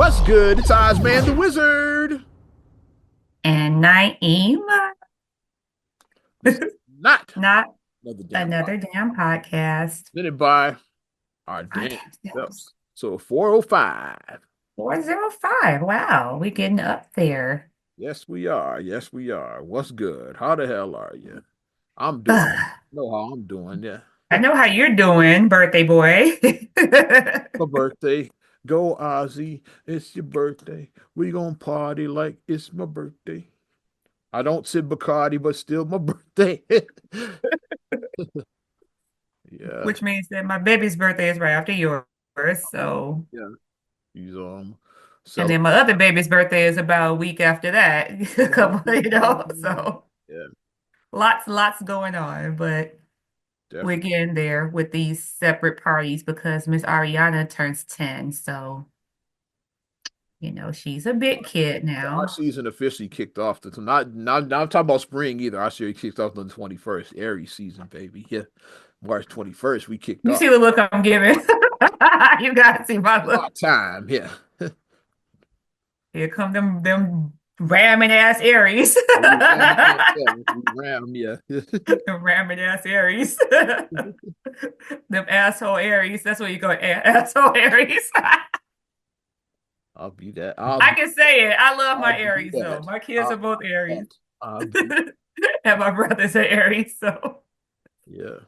What's good? It's Ozman the Wizard. And Naima, This is not not another damn another podcast. damn podcast. Presented by our Our damn damn selves. selves. So 405. 405. Wow, we getting up there. Yes, we are. Yes, we are. What's good? How the hell are you? I'm doing. Ugh. Know how I'm doing. Yeah. I know how you're doing, birthday boy. My birthday. Go Ozzy. It's your birthday. We gonna party like it's my birthday. I don't sip Bacardi, but still my birthday. Yeah. Which means that my baby's birthday is right after yours. So, Yeah. He's and then celebrating. my other baby's birthday is about a week after that. A couple, so Yeah, lots going on. But we're definitely. getting there with these separate parties because Miss Ariana turns 10. So, she's a big kid So our now. season officially kicked off. Not I'm talking about spring either. Our series kicked off on the 21st. Aries season, baby. Yeah, March 21st. We kicked You off. see the look I'm giving. You gotta see my About look. time. Yeah. Here come them ramming ass Aries. We ran, yeah, we ran 'em, yeah. Them ramming ass Aries. Them asshole Aries. That's what you go, asshole Aries. I'll be that. I'll I be. can say it. I love I'll my be Aries though. that. My kids I'll are both be that. Aries. I'll be. And my brother's an Aries. So Yeah.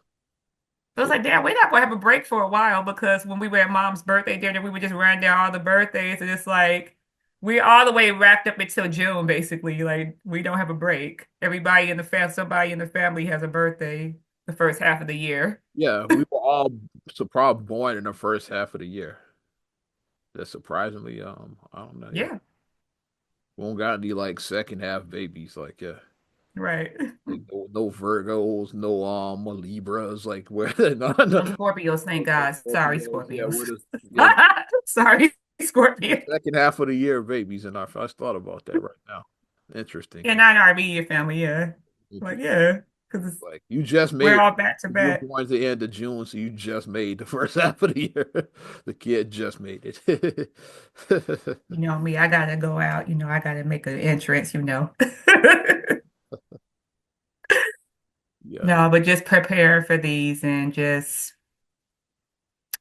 I was So like, damn, we're not gonna have a break for a while because when we were at mom's birthday dinner, we would just run down all the birthdays, and it's like we're all the way wrapped up until June, basically. Like we don't have a break. Somebody in the family has a birthday the first half of the year. yeah, we were all so probably born in the first half of the year. That's surprisingly, I don't know. Yeah, Yeah, we don't got any like second half babies. Like, yeah. right. Like no Virgos, no Libras, like where no, no, No Scorpios, thank no God. Sorry, Scorpios, yeah, Scorpios. with us, yeah, Sorry, the Scorpio. second half of the year babies in our I thought about that right now. Interesting. Yeah, not in our immediate family, yeah. Like, Interesting. yeah, because Like you just we're made all back to you're back. born at the end of June, so you just made the first half of the year. The kid just made it. You know me, I gotta go out, I gotta make an entrance. Yeah. No, but just prepare for these and just,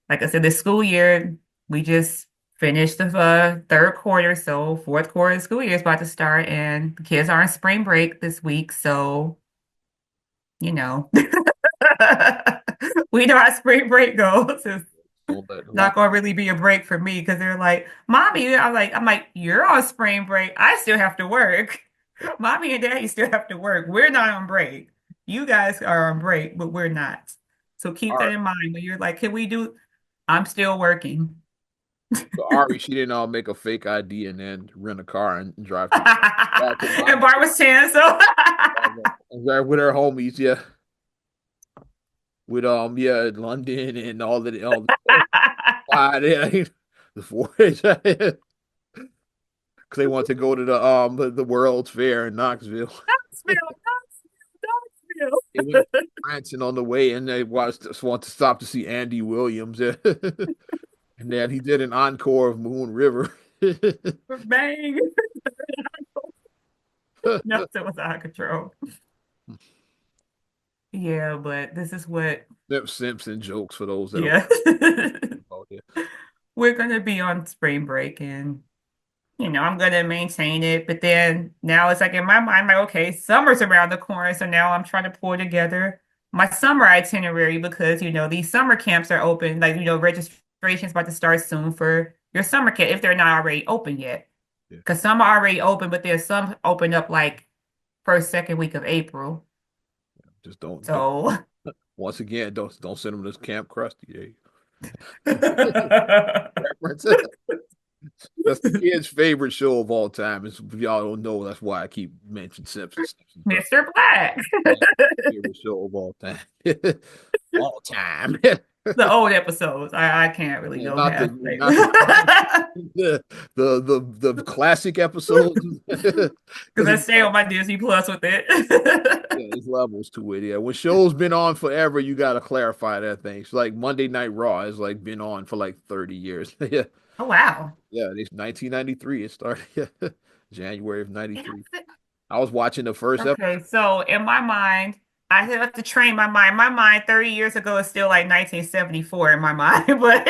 like I said, the school year, we just finished the third quarter. So fourth quarter of the school year is about to start and the kids are on spring break this week. So, you know, we know how spring break goes. It's Won't not gonna really be a break for me because they're like, Mommy, I'm like, you're on spring break. I still have to work. Mommy and Daddy still have to work. We're not on break. You guys are on break, but we're not. So keep that Ari, in mind when you're like, can we do? I'm still working. so Ari, she didn't make a fake ID and then rent a car and drive to And mom Bart was 10, so and drive with her homies, yeah. With yeah, London and all the five yeah, the four because they want to go to the World's Fair in Knoxville. Knoxville, Knoxville, They went prancing on the way and they just want to stop to see Andy Williams. Yeah. And then he did an encore of Moon River. Knoxville. Bang. No, it was out of control. Yeah, but this is what, Them Simpson jokes for those that don't yeah. know about it. We're gonna be on spring break and I'm gonna maintain it. But then now it's like in my mind, like, okay, summer's around the corner. So now I'm trying to pull together my summer itinerary because these summer camps are open, like registration's about to start soon for your summer camp if they're not already open yet. Yeah. Because some are already open, but there's some open up like first, second week of April. Just don't So once again don't send them to Camp Krusty. Reference. That's the kid's favorite show of all time. It's, if y'all don't know, that's why I keep mentioning Simpsons. Simpsons are Mr. Black. my favorite show of all time. All time. The old episodes. I can't really And go not the half. not the the classic episodes. Because Because I stay on my Disney Plus with it. yeah, there's levels to it. Yeah, when shows been on forever, you got to clarify that thing. It's like Monday Night Raw has like been on for like 30 years. Yeah, Oh wow. Yeah, it's 1993. It started January of Yeah. 93. I was watching the first episode. Okay, so in my mind, I have to train my mind. My mind 30 years ago is still like 1974 in my mind, but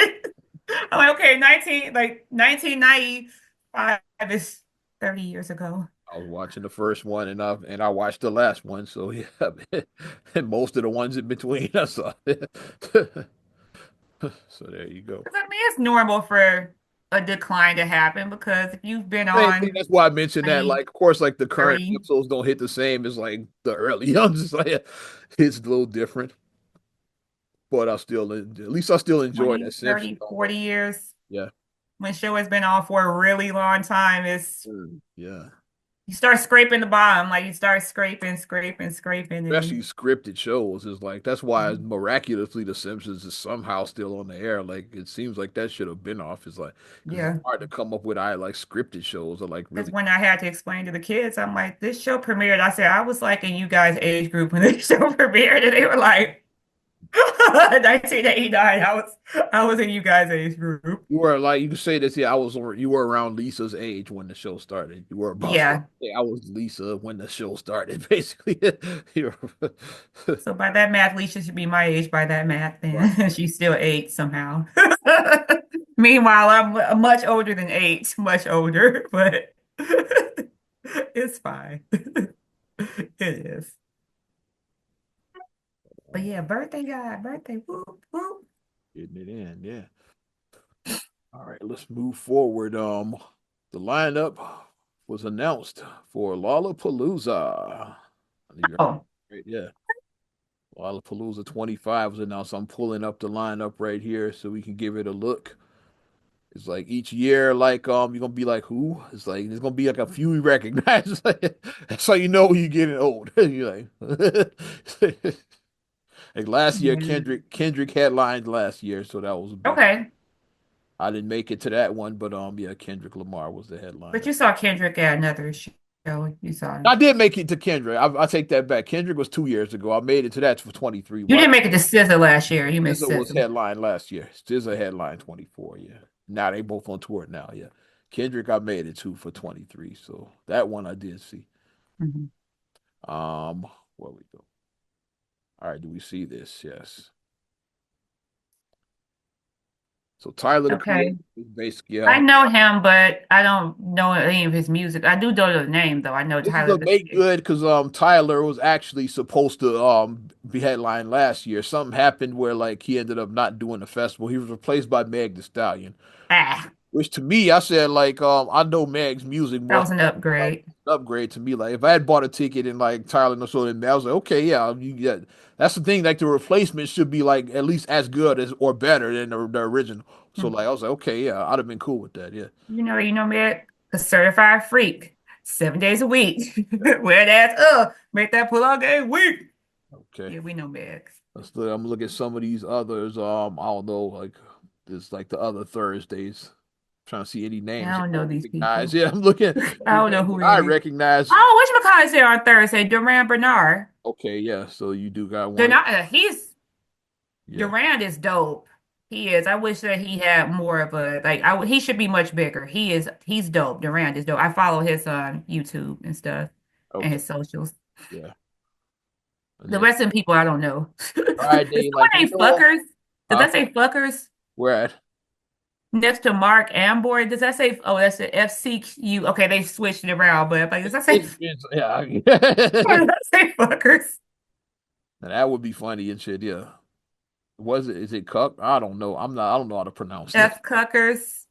I'm like, okay, 1995 is 30 years ago. I was watching the first one and I watched the last one. So yeah, and most of the ones in between I saw. So there you go. 'Cause I mean, it's normal for a decline to happen because if you've been Same thing. on That's why I mentioned that. 20, Like, of course, like the current 30, episodes don't hit the same as like the early ones. It's like it's a little different, but at least I still enjoy 20, that Simpsons. 30, 40 years, Yeah, when show has been on for a really long time, it's yeah. you start scraping the bottom, like you start scraping, scraping, scraping, Especially and scripted shows is like that's why miraculously The Simpsons is somehow still on the air. Like it seems like that should have been off. It's like because it's yeah. hard to come up with I like scripted shows or like Because really. when I had to explain to the kids, I'm like, this show premiered. I said, I was like in you guys' age group when this show premiered, and they were like, 1989. I was in you guys' age group. You were like you could say this. Yeah, you were around Lisa's age when the show started. You were about to Yeah. say I was Lisa when the show started. Basically, you were, So by that math, Lisa should be my age by that math, right. then. She's still eight somehow. Meanwhile, I'm much older than eight, much older, but it's fine. It is. But yeah, birthday guy, birthday, whoop, whoop. Getting it in, yeah. All right, let's move forward. The lineup was announced for Lollapalooza. I think you're Oh, right, yeah. Lollapalooza 25 was announced. I'm pulling up the lineup right here so we can give it a look. It's like each year, like you're gonna be like, who? It's like there's gonna be like a few you recognize. That's how you know you're getting old. You're like, like last year, yeah. Kendrick headlined last year, so that was a big. Okay. I didn't make it to that one, but yeah, Kendrick Lamar was the But headliner. you saw Kendrick at another show. You saw I him. did make it to Kendrick. I take that back. Kendrick was 2 years ago. I made it to that for 23. You What didn't make it to SZA last year. You missed SZA was SZA. headline last year. SZA headline 24. Yeah. Now they both on tour now. Yeah. Kendrick, I made it to for 23. So that one I did see. Mhm. Where we go? All right. Do we see this? Yes. So Tyler the Creator Okay. is basically I know him, but I don't know any of his music. I do know the name, though. I know this is Tyler a the make Creator. good because Tyler was actually supposed to be headline last year. Something happened where like he ended up not doing the festival. He was replaced by Meg Thee Stallion. Ah, Which to me, I said like I know Meg's music that more was an like upgrade. upgrade to me. Like if I had bought a ticket and like Tyler and so I was like, okay, yeah, you get that's the thing. Like the replacement should be like at least as good as or better than the original. So Hmm. like I was like, okay, yeah, I'd have been cool with that. Yeah. Me, a certified freak, 7 days a week. Wear that make that pull out game weak. Okay. Yeah, we know Meg. I'm looking at some of these others. I don't know, like there's like the other Thursdays. Trying to see any I names don't I know these recognize. people. Yeah, I'm looking I any don't know names who I any. recognize. Oh, whatchamacallit's there on Thursday? Duran Bernard. Okay, yeah. So you do got one. Durant, he's Yeah. Durant is dope. He is. I wish that he had more of a like. He should be much bigger. He's dope. Durant is dope. I follow his on YouTube and stuff and Okay. his socials. Yeah. And The then rest of the people I don't know. Is Friday, someone like we named know, Fuckers? Does huh? that say Fuckers We're at next to Mark Ambor? Does that say? Oh, that's the FCQ. Okay, they switched it around, but like, does that say? yeah. Does that say Fuckers? Now, that would be funny and shit. Yeah. Was it? Is it Cup? I don't know. I don't know how to pronounce that. F Cuckers,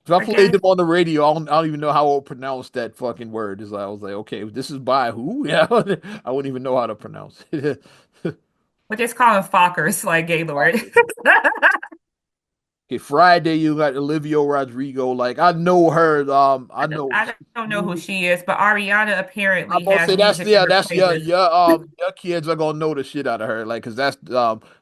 If I I played guess. them on the radio, I don't even know how to pronounce that fucking word. Is I was like, okay, this is by who? Yeah, I wouldn't even know how to pronounce it. We just call them Fockers, like Gaylord. Okay, Friday you got Olivia Rodrigo. Like I know her. I know I don't know who music. she is, but Ariana I'm apparently gonna has say music in her that's playlist. your kids are gonna know the shit out of her. Like, cause that's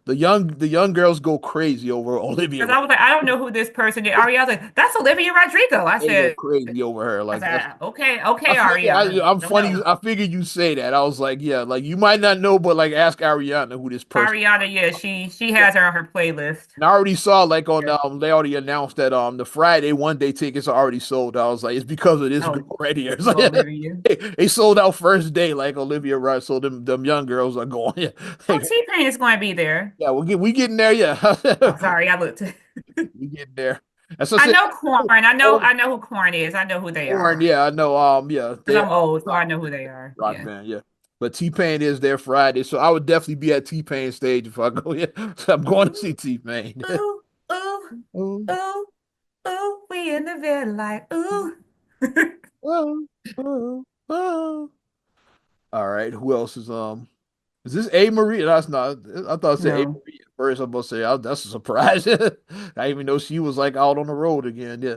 the young girls go crazy over Olivia. Because I was like, I don't know who this person is. Ariana's like, that's Olivia Rodrigo. They go crazy over her. I Like that's said, okay, I okay, figured Ariana. I'm Don't funny. know. I figured you say that. I was like, yeah, like you might not know, but like ask Ariana who this person. Ariana, yeah, she has her on her playlist. And I already saw like on Yeah. they already announced that the Friday one day tickets are already sold. I was like, it's because of this girl Oh, right here. It's like Olivia. they sold out first day, like Olivia Wright. So them young girls are going. Yeah, Oh, like, T-Pain is going to be there. yeah, we getting there. Yeah, Oh, sorry, I looked. we getting there. As I I said, know Corn. corn, I know who Corn is. I know who they corn. are. Yeah, I know. Yeah, Because they I'm old, so I know who they are. rock Yeah. band. Yeah. But T Pain is there Friday, so I would definitely be at T Pain stage if I go. Yeah, so I'm going to see T Pain. Ooh, ooh, Oh, ooh, ooh, we in the bed like, ooh. oh, oh, oh. All right. Who else is this A Marie? That's not I thought it said A No, Marie at first. I'm about to say that's a surprise. I even know she was like out on the road again. Yeah.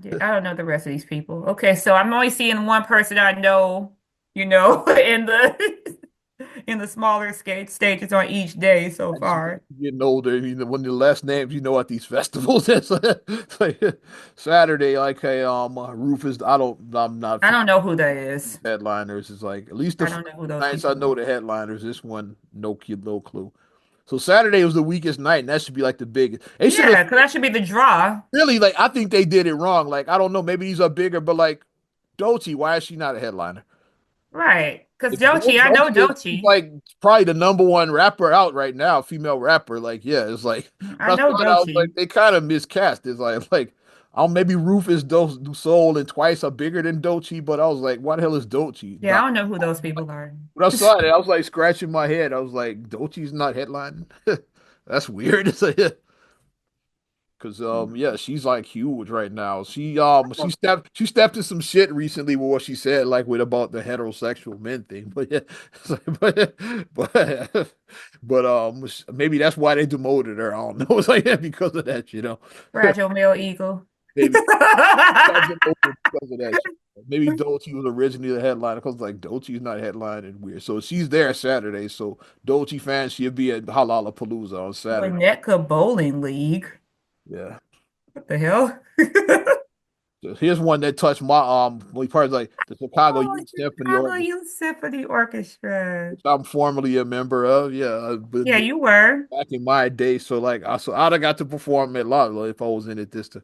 yeah, I don't know the rest of these people. Okay, so I'm only seeing one person I know, in the in the smaller skate stages on each day so As you far. getting older, when the less names you know at these festivals, it's like Saturday, like hey, Rufus. I'm not I don't know who that is. headliners. It's like at least the I Friday don't know who those nights I people know are. the headliners. This one, no kid, no clue. So Saturday was the weakest night, and that should be like the biggest. They should have Yeah, because that should be the draw. really like. I think they did it wrong. Like I don't know, maybe these are bigger, but like Doechii, why is she not a headliner? Right. Because If Doechii, I know She's Doechii. like probably the number one rapper out right now, female rapper. Like, yeah, it's like I when I know saw that, I was like, Doechii. they kind of miscast. It's like, maybe Rufus Do Soul and Twice are bigger than Doechii, but I was like, why the hell is Doechii Yeah, I not? don't know who those people are. When I saw it, I was like scratching my head. I was like, Doechii's not headlining. That's weird. It's like, because yeah, she's like huge right now. She stepped in some shit recently with what she said, like with about the heterosexual men thing. But yeah, it's like, but maybe that's why they demoted her. I don't know. It's like that because of that. Fragile male eagle. Maybe got demoted because of that shit. Maybe Dolce was originally the headliner because like Dolce's not headlining weird. So she's there Saturday. So Dolce fans, she'll be at Palooza on Saturday. Winnetka Bowling League. Yeah. What the hell? So here's one that touched my we part of like the Chicago Oh, Youth Symphony Chicago Orchestra, Youth Symphony Orchestra. which I'm formerly a member of. Yeah, but Yeah, you were. back in my day, so like I'd have got to perform at Lala if I was in it this time.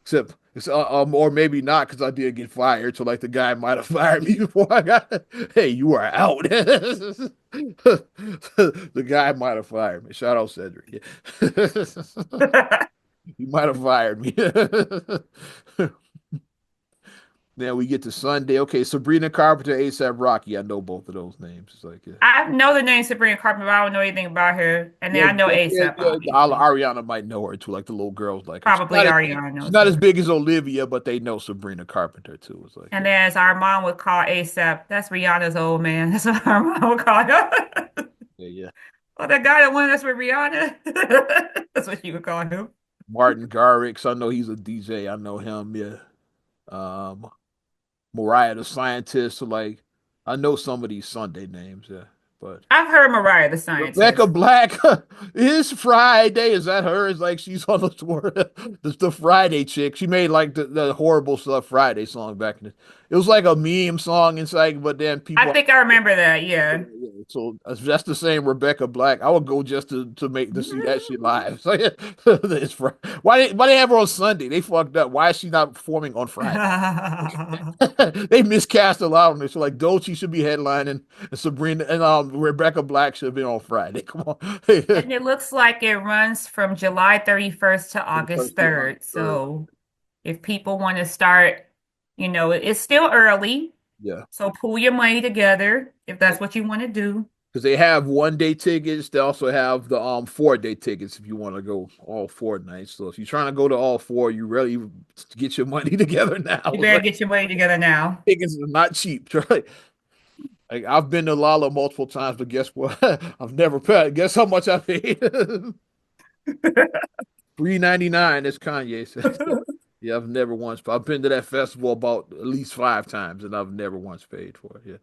Except or maybe not because I did get fired. So like the guy might have fired me before I got. Hey, you are out. The guy might have fired me. Shout out Cedric. Yeah. He might have fired me. Then we get to Sunday. Okay, Sabrina Carpenter, ASAP Rocky. I know both of those names. It's like, yeah. I know the name Sabrina Carpenter, but I don't know anything about her. And then Yeah, I know yeah, ASAP, yeah. obviously. Ariana might know her too, like the little girls like her. Probably Ariana She's knows not as her. big as Olivia, but they know Sabrina Carpenter too. It's like, And yeah, then as our mom would call ASAP, that's Rihanna's old man. That's what our mom would call him. yeah, yeah. Oh, that guy that won us with Rihanna. That's what she would call him. Martin Garrix. I know he's a DJ. I know him. Yeah. Um, Mariah the Scientist. So like, I know some of these Sunday names. Yeah, but I've heard Mariah the Rebecca Scientist. Black is Friday. Is that her? It's like she's on the tour. The Friday chick. She made like the horrible stuff Friday song back in the. It was like a meme song. It's like, but then I people. think I remember that, Yeah, yeah. yeah. So that's the same Rebecca Black. I would go just to see that shit live. So, yeah, why they have her on Sunday? They fucked up. Why is she not performing on Friday? They miscast a lot on this. So like Dolce should be headlining, and Sabrina and Rebecca Black should have been on Friday. Come on. And it looks like it runs from July 31st to August First to August 3rd. 3rd. So if people want to start, it's still early. Yeah. So pull your money together if that's what you want to do. Because they have 1 day tickets. They also have the 4 day tickets if you want to go all 4 nights. So if you're trying to go to all four, you really get your money together now. You It's better like get your money together now. tickets are not cheap. Right? Like I've been to Lala multiple times, but guess what? I've never paid. Guess how much I paid? $3.99, as Kanye says. Yeah, I've never once. I've been to that festival about at least 5 times, and I've never once paid for it. Yeah,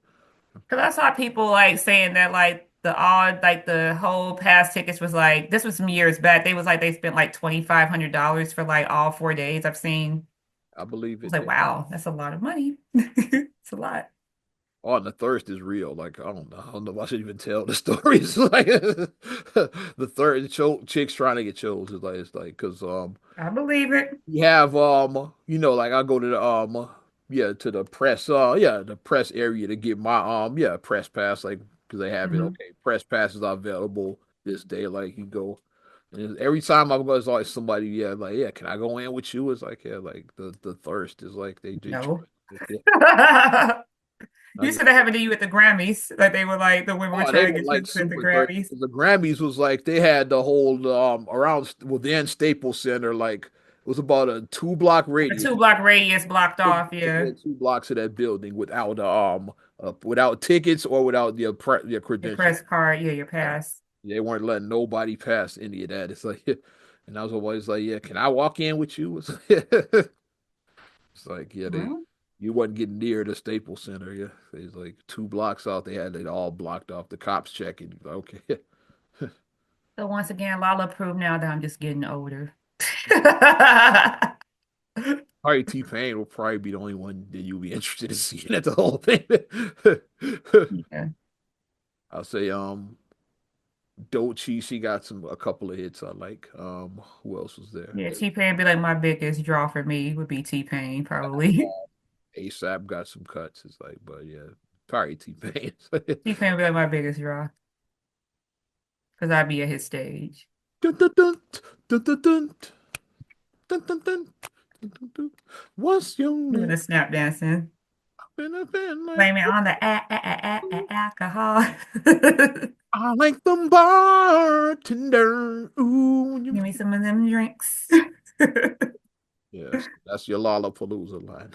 Because I saw people like saying that like the all like the whole pass tickets was like this was some years back. They was like they spent like $2,500 for like all 4 days. I've seen. I believe I was it. like, Yeah. wow, that's a lot of money. It's a lot. Oh, and the thirst is real. Like I don't know if I should even tell the stories. Like the third chicks trying to get chose is like because I believe it. you have like I go to the to the press the press area to get my press pass like because they have it Mhm. okay press passes are available this day like you go and every time I go it's always somebody like yeah can I go in with you it's like yeah like the thirst is like they try No. yeah. I You get said that happened to you at the Grammys. Like they were like the women were oh they trying to were get you like at the super thirsty Grammys. 'cause the Grammys was like they had the whole around within Staples Center like it was about a 2 block A radius 2 block radius blocked off, yeah. within 2 blocks of that building without tickets or without your Your credentials. press card, yeah, your Yeah. pass. They weren't letting nobody pass any of that. It's like, and I was always like, yeah, can I walk in with you? It's like, yeah, Well, you wasn't getting near the Staples Center. Yeah, it's like 2 blocks out. They had it all blocked off. The cops checking. Okay, so once again, Lala proved now that I'm just getting older. probably T Pain will probably be the only one that you'll be interested in seeing at the whole thing. Yeah. I'll say Doechii, she got a couple of hits I like. Who else was there? Yeah, T-Pain be like my biggest draw for me would be T-Pain, probably. ASAP got some cuts. It's like, but yeah, probably T Pain. T-Pain would be like my biggest draw because I'd be at his stage. Dun, dun, dun, dun, dun, dun, dun, dun, dun, dun, dun. What's your Doing name? the snap dancing. Been a been like Blame it on the alcohol. I like the bartender. Ooh, Give me some of them drinks. yes, that's your Lollapalooza line.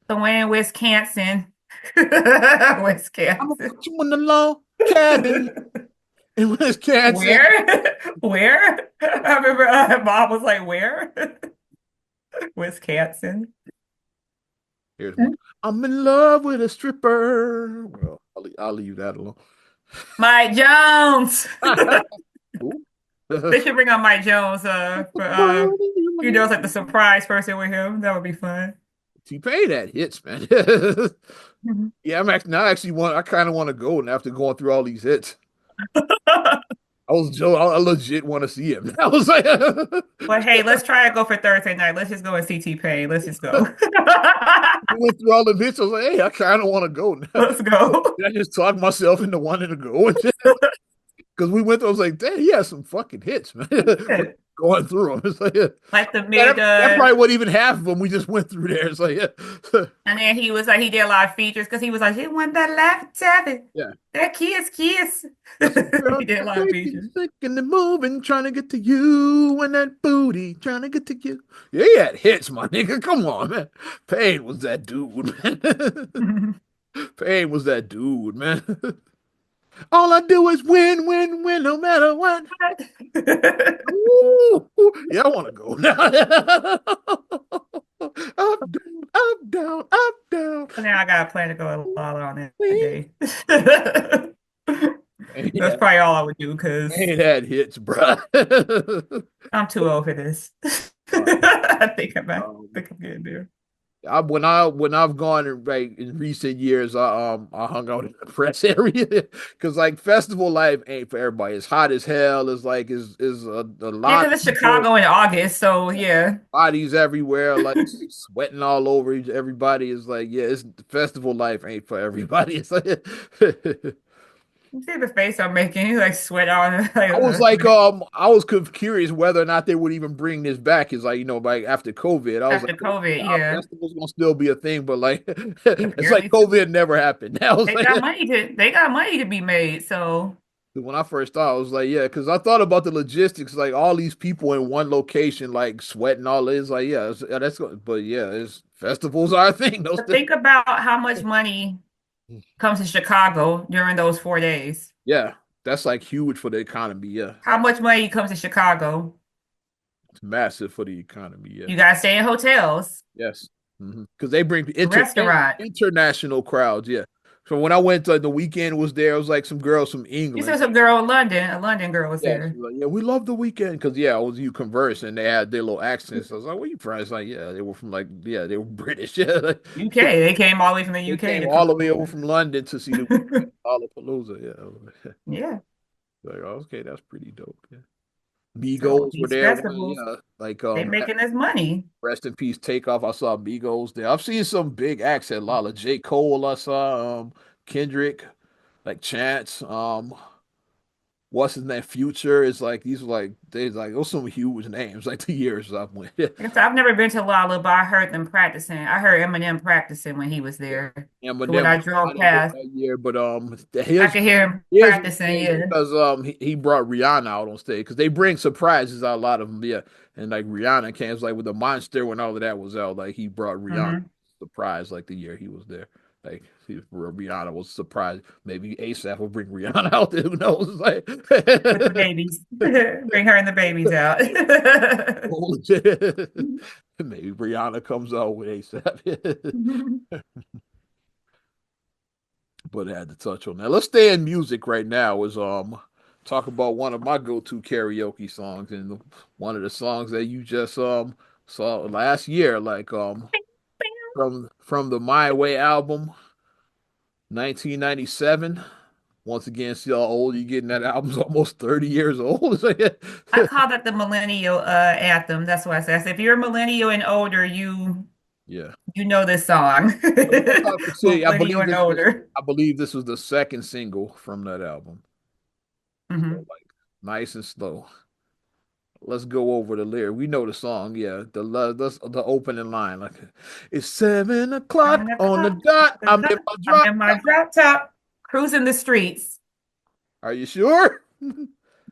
The Wayne Wisconsin. I'm gonna Wisconsin. put you in the log cabin in Wisconsin. Where? Where? I remember mom was like, where? Wisconsin. Here's one. I'm in love with a stripper. Well, I'll leave that alone. Mike Jones. Ooh. They should bring on Mike Jones for it's like the surprise person with him. That would be fun. T-Pain had hits, man. Mhm. Yeah, I'm actually now actually want I kind of want to go and after going through all these hits. I was Joe. I legit want to see him. I was like, But hey, let's try to go for Thursday night. Let's just go and see T-Pain. Let's just go. we went through all the hits. I was like, hey, I kind of want to go now. Let's go. Did I just talk myself into wanting to go? Because we went through, I was like, dang, he has some fucking hits, man. Going through them. It's like, yeah, Like the mid that probably wasn't even half of them. We just went through there. It's like, yeah. and then he was like he did a lot of features because he was like, he want that laugh tapping. Yeah. That kiss. That's a girl He did a lot of shaking, features. shaking and moving, trying to get to you, and that booty trying to get to you. Yeah, he had hits, my nigga. Come on, man. Pain was that dude, man. Pain was that dude, man. All I do is win, win, win, no matter what. Ooh, yeah, I want to go now. Up, down, up, down, up, down. So now I got a plan to go a lot on that Win. day. Ain't That's that, probably all I would do because ain't that hits, bro. I'm too old for this. Uh, I um, think I'm getting there. when I've gone in recent years, I hung out in the press area because like festival life ain't for everybody. It's hot as hell. It's like is a Yeah, lot because of it's people, Chicago in August, so yeah. bodies everywhere, like sweating all over everybody. Is like yeah, it's festival life ain't for everybody. It's like You see the face I'm making, you like sweat on I was like like, I was curious whether or not they would even bring this back. Is like, like after COVID, I was like, after COVID, our yeah. festival's gonna still be a thing, but like, it's like Apparently COVID never happened. I was like, they got money to be made, so when I first thought, I was like, yeah, because I thought about the logistics, like all these people in one location, like sweating all this, like, yeah, that's good, but yeah, it's festivals are a thing. Those, but think about how much money comes to Chicago during those 4 days. yeah, that's like huge for the economy. Yeah, How much money comes to Chicago? it's massive for the economy. Yeah, You gotta stay in hotels, yes, because they bring restaurant. international crowds. Yeah. So when I went the weekend was there, it was like some girls from You England. said some girl in London, a London girl was Yeah, she there. was like, yeah, we love the weekend because yeah, I was you converse and they had their little accents. I was like, where you from? It's like, yeah, they were from like yeah, they were British. Yeah, like, UK. They came all the way from the they UK came to come all the way over over from London to see the there. Lollapalooza. Yeah, I was Yeah. like, oh, okay, that's pretty dope. Yeah. So Migos were these there one, festivals, yeah. Like they making us money. rest in peace, Takeoff. I saw Migos there. I've seen some big acts at Lala. J. Cole, I saw Kendrick, like Chance, what's his name? Future is like these were like they like those some huge names, like the years I went. Yeah. Like I said, I've never been to Lala, but I heard them practicing. I heard Eminem practicing when he was there. So when Eminem I was drove kind of there past, that year, but I his could hear him his was practicing. big Yeah. because he brought Rihanna out on stage because they bring surprises out a lot of them, yeah. And like Rihanna came it was like with the monster when all of that was out, like he brought Rihanna Hmm. surprise like the year he was there. Like Rihanna was surprised. Maybe ASAP will bring Rihanna out there. Who knows? Like With the babies. Bring her and the babies out. maybe Rihanna comes out with ASAP. But I had to touch on that. Let's stay in music right now. Is talk about one of my go-to karaoke songs and one of the songs that you just saw last year, like from the My Way album, 1997. Once again, see how old you getting. That album's almost 30 years old. I call that the millennial anthem. That's what I said. I said, if you're a millennial and older, Yeah. you know this song. We'll talk to see. Millennial and older. I believe this was the second single from that album. So Hmm. like nice and slow. Let's go over the lyric. We know the song, yeah. The opening line, like it's 7 o'clock 7 o'clock on the on dot. the I'm in dot. my I'm drop. in my drop top, cruising the streets. Are you sure?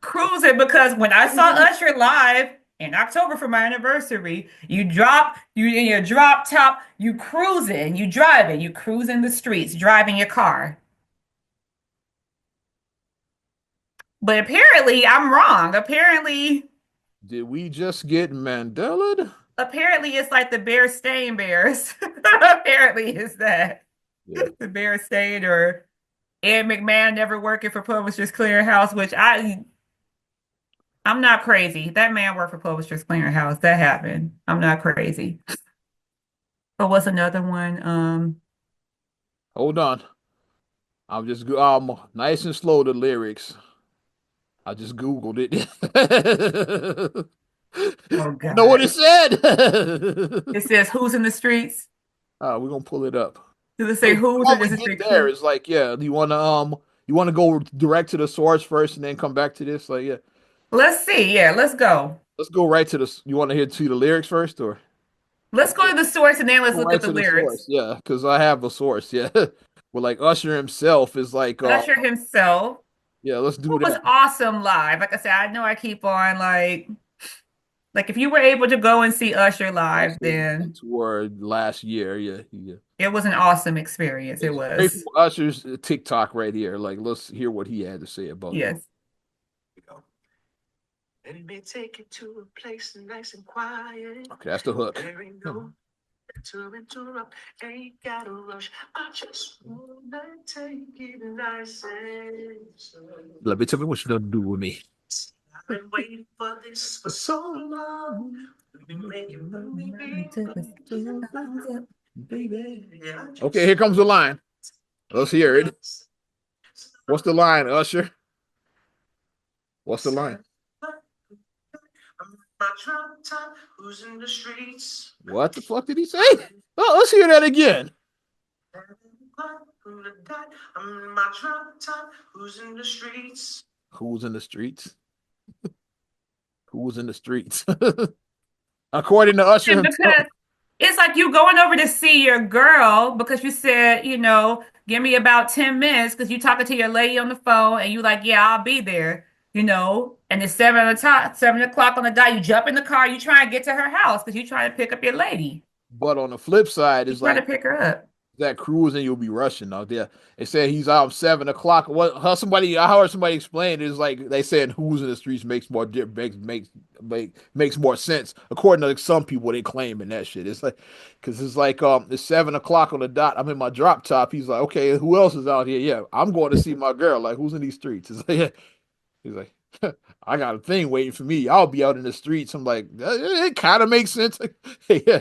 Cruising because when I saw Usher live in October for my anniversary, you in your drop top, you cruising the streets, driving your car. But apparently I'm wrong. Did we just get Mandela? Apparently it's like the Bear Bears. Apparently it's that. Yeah. The Bear or Ed McMahon never working for Publishers Clearinghouse, which I'm not crazy. That man worked for Publishers Clearinghouse. That happened. I'm not crazy. But what's another one? Hold on. I'm just nice and slow the lyrics. I just Googled it. Oh I know what it God. said. It says who's in the streets? We're gonna pull it up. Does it say But who's before or we does it get say there, crew? it's like, yeah, do you wanna go direct to the source first and then come back to this? Like, yeah. Let's see. Yeah, let's go. Let's go right to the you wanna hear to the lyrics first or Let's go to the source and then let's go look right at the to the source, lyrics. yeah, because I have a source, yeah. But like Usher himself is like Usher himself, yeah, let's who do was that. awesome live. Like I said, I know I keep on like if you were able to go and see Usher live, Usher's then tour last year, yeah, yeah. it was an awesome experience. It It's straight from was. Usher's TikTok right here. Like, let's hear what he had to say about that. Yes. Let me take you to a place nice and quiet. Okay, that's the hook. There ain't no to interrupt, ain't gotta rush. I just wanna take it nice and slow. Let me tell me what you gonna do with me. I've been waiting for this for so long. Baby. Okay, here comes the line. Let's hear it. What's the line, Usher? What's the line? What the fuck did he say? Oh, let's hear that again. Who's in the streets? Who's in the streets? According to Usher And himself. because it's like you going over to see your girl because you said, give me about 10 minutes because you talking to your lady on the phone and you like, yeah, I'll be there, and it's 7 o'clock on the dot. You jump in the car, you try and get to her house because you trying to pick up your lady. But on the flip side, You it's trying to like pick her up. that cruising, you'll be rushing out there. They said he's out 7 o'clock. What? How somebody? I heard somebody explain. It's like they said, who's in the streets makes more makes more sense according to like, some people. They claiming that shit. It's like because it's like it's 7 o'clock on the dot. I'm in my drop top. He's like, okay, who else is out here? Yeah, I'm going to see my girl. Like, who's in these streets? It's like, yeah. He's like, I got a thing waiting for me. I'll be out in the streets. I'm like, it kind of makes sense. Yeah,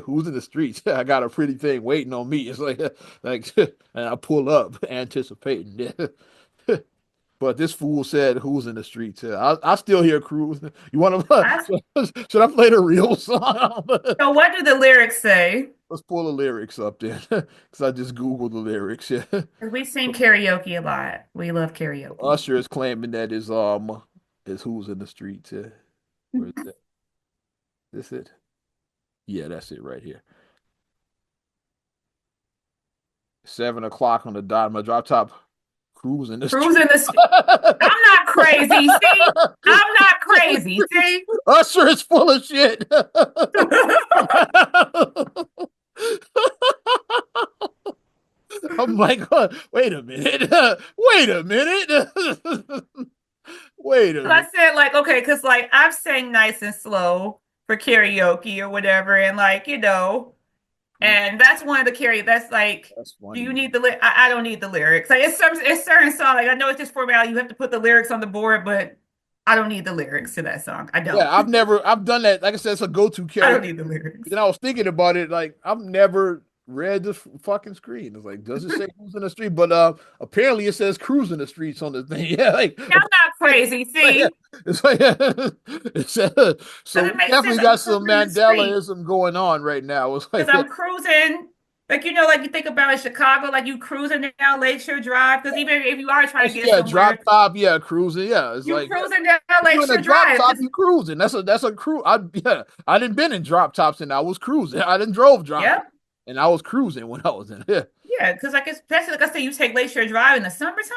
who's in the streets? I got a pretty thing waiting on me. It's like, and I pull up anticipating. But this fool said, "Who's in the streets?" I still hear Cruz. You want I, to? Should I play the real song? so what do the lyrics say? Let's pull the lyrics up then, because I just googled the lyrics. Yeah, 'Cause we sing karaoke a lot. We love karaoke. Usher is claiming that is who's in the streets. Yeah. Where is that? This it? Yeah, that's it right here. 7 o'clock on the dot. I'm gonna drop top cruising the street. Cruising the I'm not crazy. See, I'm not crazy. See, Usher is full of shit. I'm like, wait a minute. Wait a minute. Wait a I minute. said like okay, because like I've sang nice and slow for karaoke or whatever, and like and that's one of the karaoke. That's like, That's do funny, you man. need the? I don't need the lyrics. Like it's certain song. Like I know it's just formality. You have to put the lyrics on the board, but I don't need the lyrics to that song. I Yeah, don't. I've done that. Like I said, it's a go-to I karaoke. don't need the lyrics. Then I was thinking about it, like I've never read the fucking screen. It's like, does it say who's in the street? But apparently it says cruising the streets on the thing. Yeah, like I'm not crazy. yeah, See, it's like it's, so doesn't we make sense. definitely I'm got some cruising the street Mandelaism going on right now. It's because like I'm cruising. Like like you think about in Chicago, like you cruising down Lakeshore Drive. Because even if you are trying to get yeah, drop somewhere, top, yeah, cruising, yeah. It's you like yeah. cruising down If you in a Lakeshore drop Drive. top, Because you cruising. That's a cruise. I didn't been in drop tops and I was cruising. I didn't drove drop yep, top and I was cruising when I was in. Yeah. yeah. Because like especially like I said, you take Lakeshore Drive in the summertime.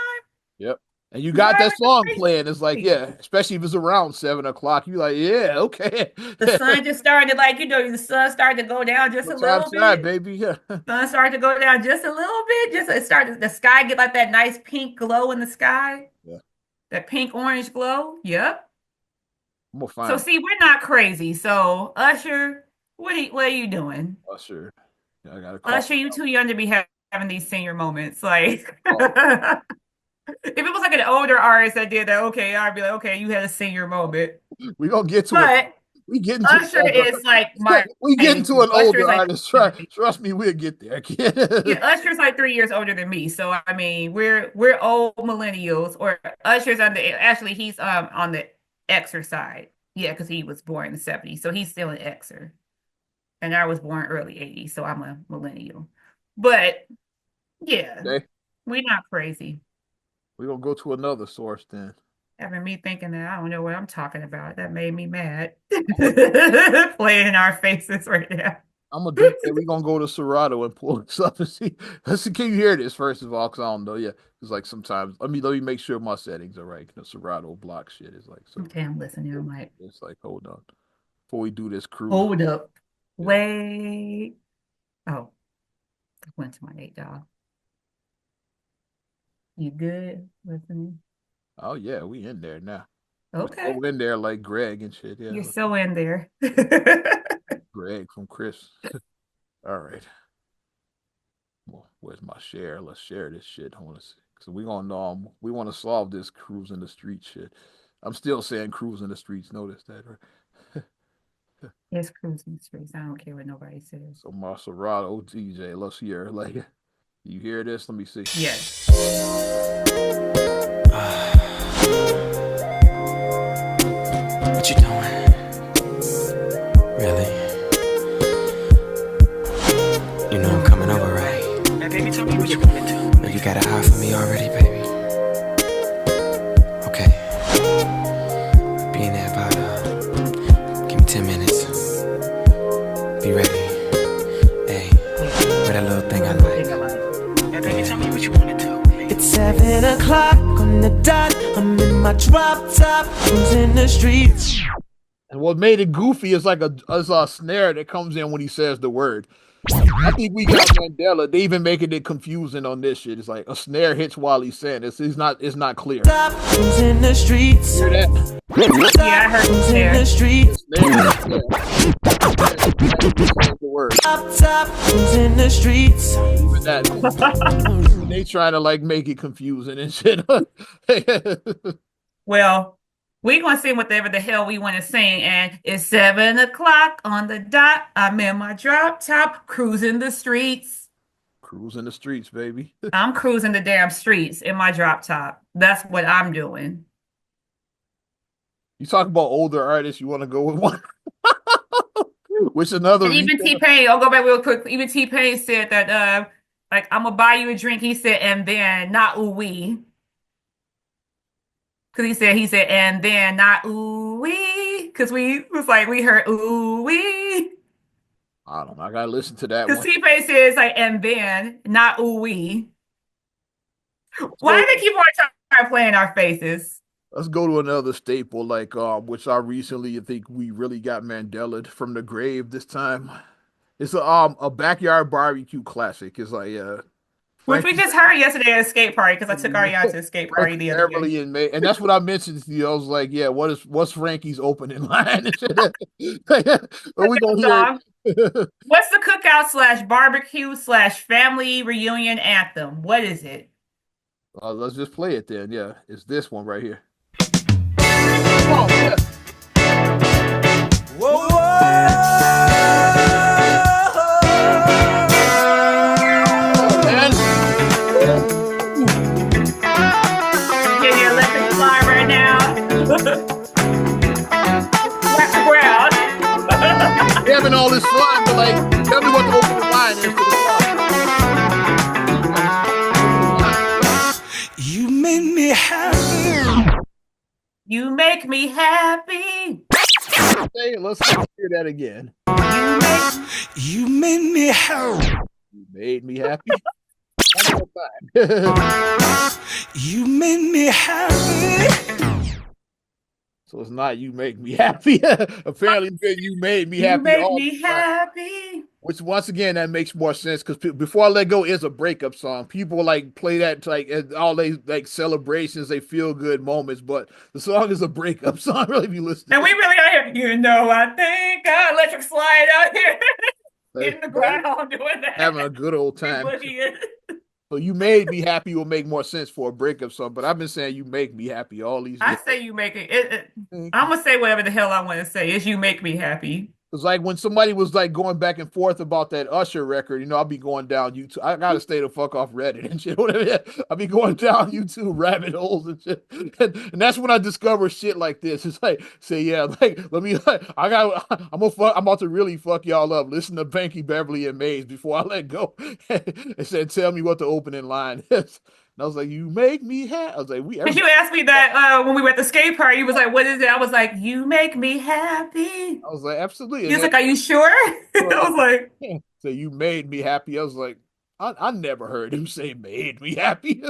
Yep. And you You got that driving down song Lakeshore playing. It's like, Street. yeah, especially if it's around 7 o'clock. You like, yeah, okay. The sun just started to like the sun started to go down just a What time little tonight, bit. baby? Yeah. Sun started to go down just a little bit. Just it started the sky get like that nice pink glow in the sky. Yeah. That pink orange glow. Yep. I'm gonna So find see, we're not crazy. So Usher, what are you doing? Usher. Yeah, I gotta call. Usher, you too young to be having these senior moments. Like Oh, if it was like an older artist that did that, okay, I'd be like, okay, you had a senior moment. we gonna get to it. But We getting to Usher older. is like my We getting age to group. an Usher older is like artist. Trust me, we'll get there, yeah, kid. Usher's like 3 years older than me. So I mean, we're old millennials. Or Usher's on the actually he's on the Xer side. Yeah, because he was born in the 70s. So he's still an Xer. And I was born early 80s, so I'm a millennial. But yeah, Okay, we're not crazy. we gonna go to another source then. Having me thinking that I don't know what I'm talking about. That made me mad. I'm gonna Playing in our faces right now. I'm gonna do that. We gonna go to Serato and pull this up and see. Let's see. Can you hear this first of all? Cause I don't know. Yeah, it's like sometimes. Let me make sure my settings are right. The Serato block shit is like so. Okay, I'm listening. I'm like, It's like hold on before we do this cruise. hold up. Yeah. Wait. Oh, I went to my 8 dog. You good listening? Oh yeah, we in there now. We're Okay. so in there like Greg and shit. Yeah, You're so in there. Greg from Chris. All right. Well, where's my share? Let's share this shit. I want to see. So we want to solve this cruise in the street shit. I'm still saying cruise in the streets. Notice that, right? It's cruising streets. I don't care what nobody says. So my Serato DJ, let's hear. Like, you hear this? Let me see. Yes. What you doing? Really? You know I'm coming over, right? Now, baby, tell me what you want to do. Know you got an eye for me already, baby. Okay. Be in there about, give me 10 minutes. Be ready. Hey, with that little thing I like. Now, baby, tell me what you want to do. It's 7 o'clock on the dot. I'm in my drop top, cruising the streets. And what made it goofy is like a snare that comes in when he says the word. I think we got Mandela. They even making it confusing on this shit. It's like a snare hits while he's saying this. It's not clear. Stop who's in the streets. Hear that? Yeah, I heard Who's you in there. the streets. The word. Top who's in the streets. Even that. They try to like make it confusing and shit. Well, we're gonna sing whatever the hell we want to sing, and it's 7 o'clock on the dot. I'm in my drop top, cruising the streets. Cruising the streets, baby. I'm cruising the damn streets in my drop top. That's what I'm doing. You talk about older artists, you want to go with one? Which another And even reason. T-Pain, I'll go back real quick. Even T-Pain said that, like, I'm gonna buy you a drink. He said, and then not ooh wee. Because he said, and then not ooh wee. Because we was like, we heard ooh wee. I don't know. I gotta listen to that Because one. T-Pain says, like, and then not ooh wee. Why So do they keep on trying to play in our faces? let's go to another staple, like which I recently think we really got Mandela from the grave this time. It's a backyard barbecue classic. It's like Which we Frankie just heard yesterday at a skate party because I took Ariana to a skate party Frankie the other day. Beverly and May, and that's what I mentioned to you. I was like, yeah, what's Frankie's opening line? And shit. Are we gonna hear Song. it? What's the cookout slash barbecue slash family reunion anthem? What is it? Let's just play it then. Yeah, it's this one right here. Come on, yeah. Whoa, whoa. Man. Get your electric slide right now. Whack the ground. Having all this fun, but like, tell me what the opening line is for the song. You made me happy. You make me happy. Hey, let's hear that again. You made me happy. You made me happy. One more time. You made me happy. So it's not you make me happy. Apparently, you made me You happy make all me the time. happy. Which once again that makes more sense because before I let go is a breakup song. People like play that like at all they like celebrations, they feel good moments, but the song is a breakup song. Really, if you listen, And we really are here. You know, I think I electric slide out here. Hitting the ground doing that. having a good old time. Boogieing. So you made me happy will make more sense for a breakup song, but I've been saying you make me happy all these I years. say you make it. I'm gonna say whatever the hell I want to say. Is you make me happy. It's like when somebody was like going back and forth about that Usher record, I'll be going down YouTube. I gotta stay the fuck off Reddit and shit. Whatever. I'll be going down YouTube rabbit holes and shit. And that's when I discover shit like this. It's like, say, yeah, like let me I'm about to really fuck y'all up. Listen to Banky Beverly and Maze before I let go. And said, tell me what the opening line is. And I was like, you make me happy. I was like, Because you asked me that when we were at the skate party, you was like, "What is it?" I was like, "You make me happy." I was like, absolutely. He was like, "Are you sure?" I was like, So you made me happy. I was like, I never heard him say made me happy.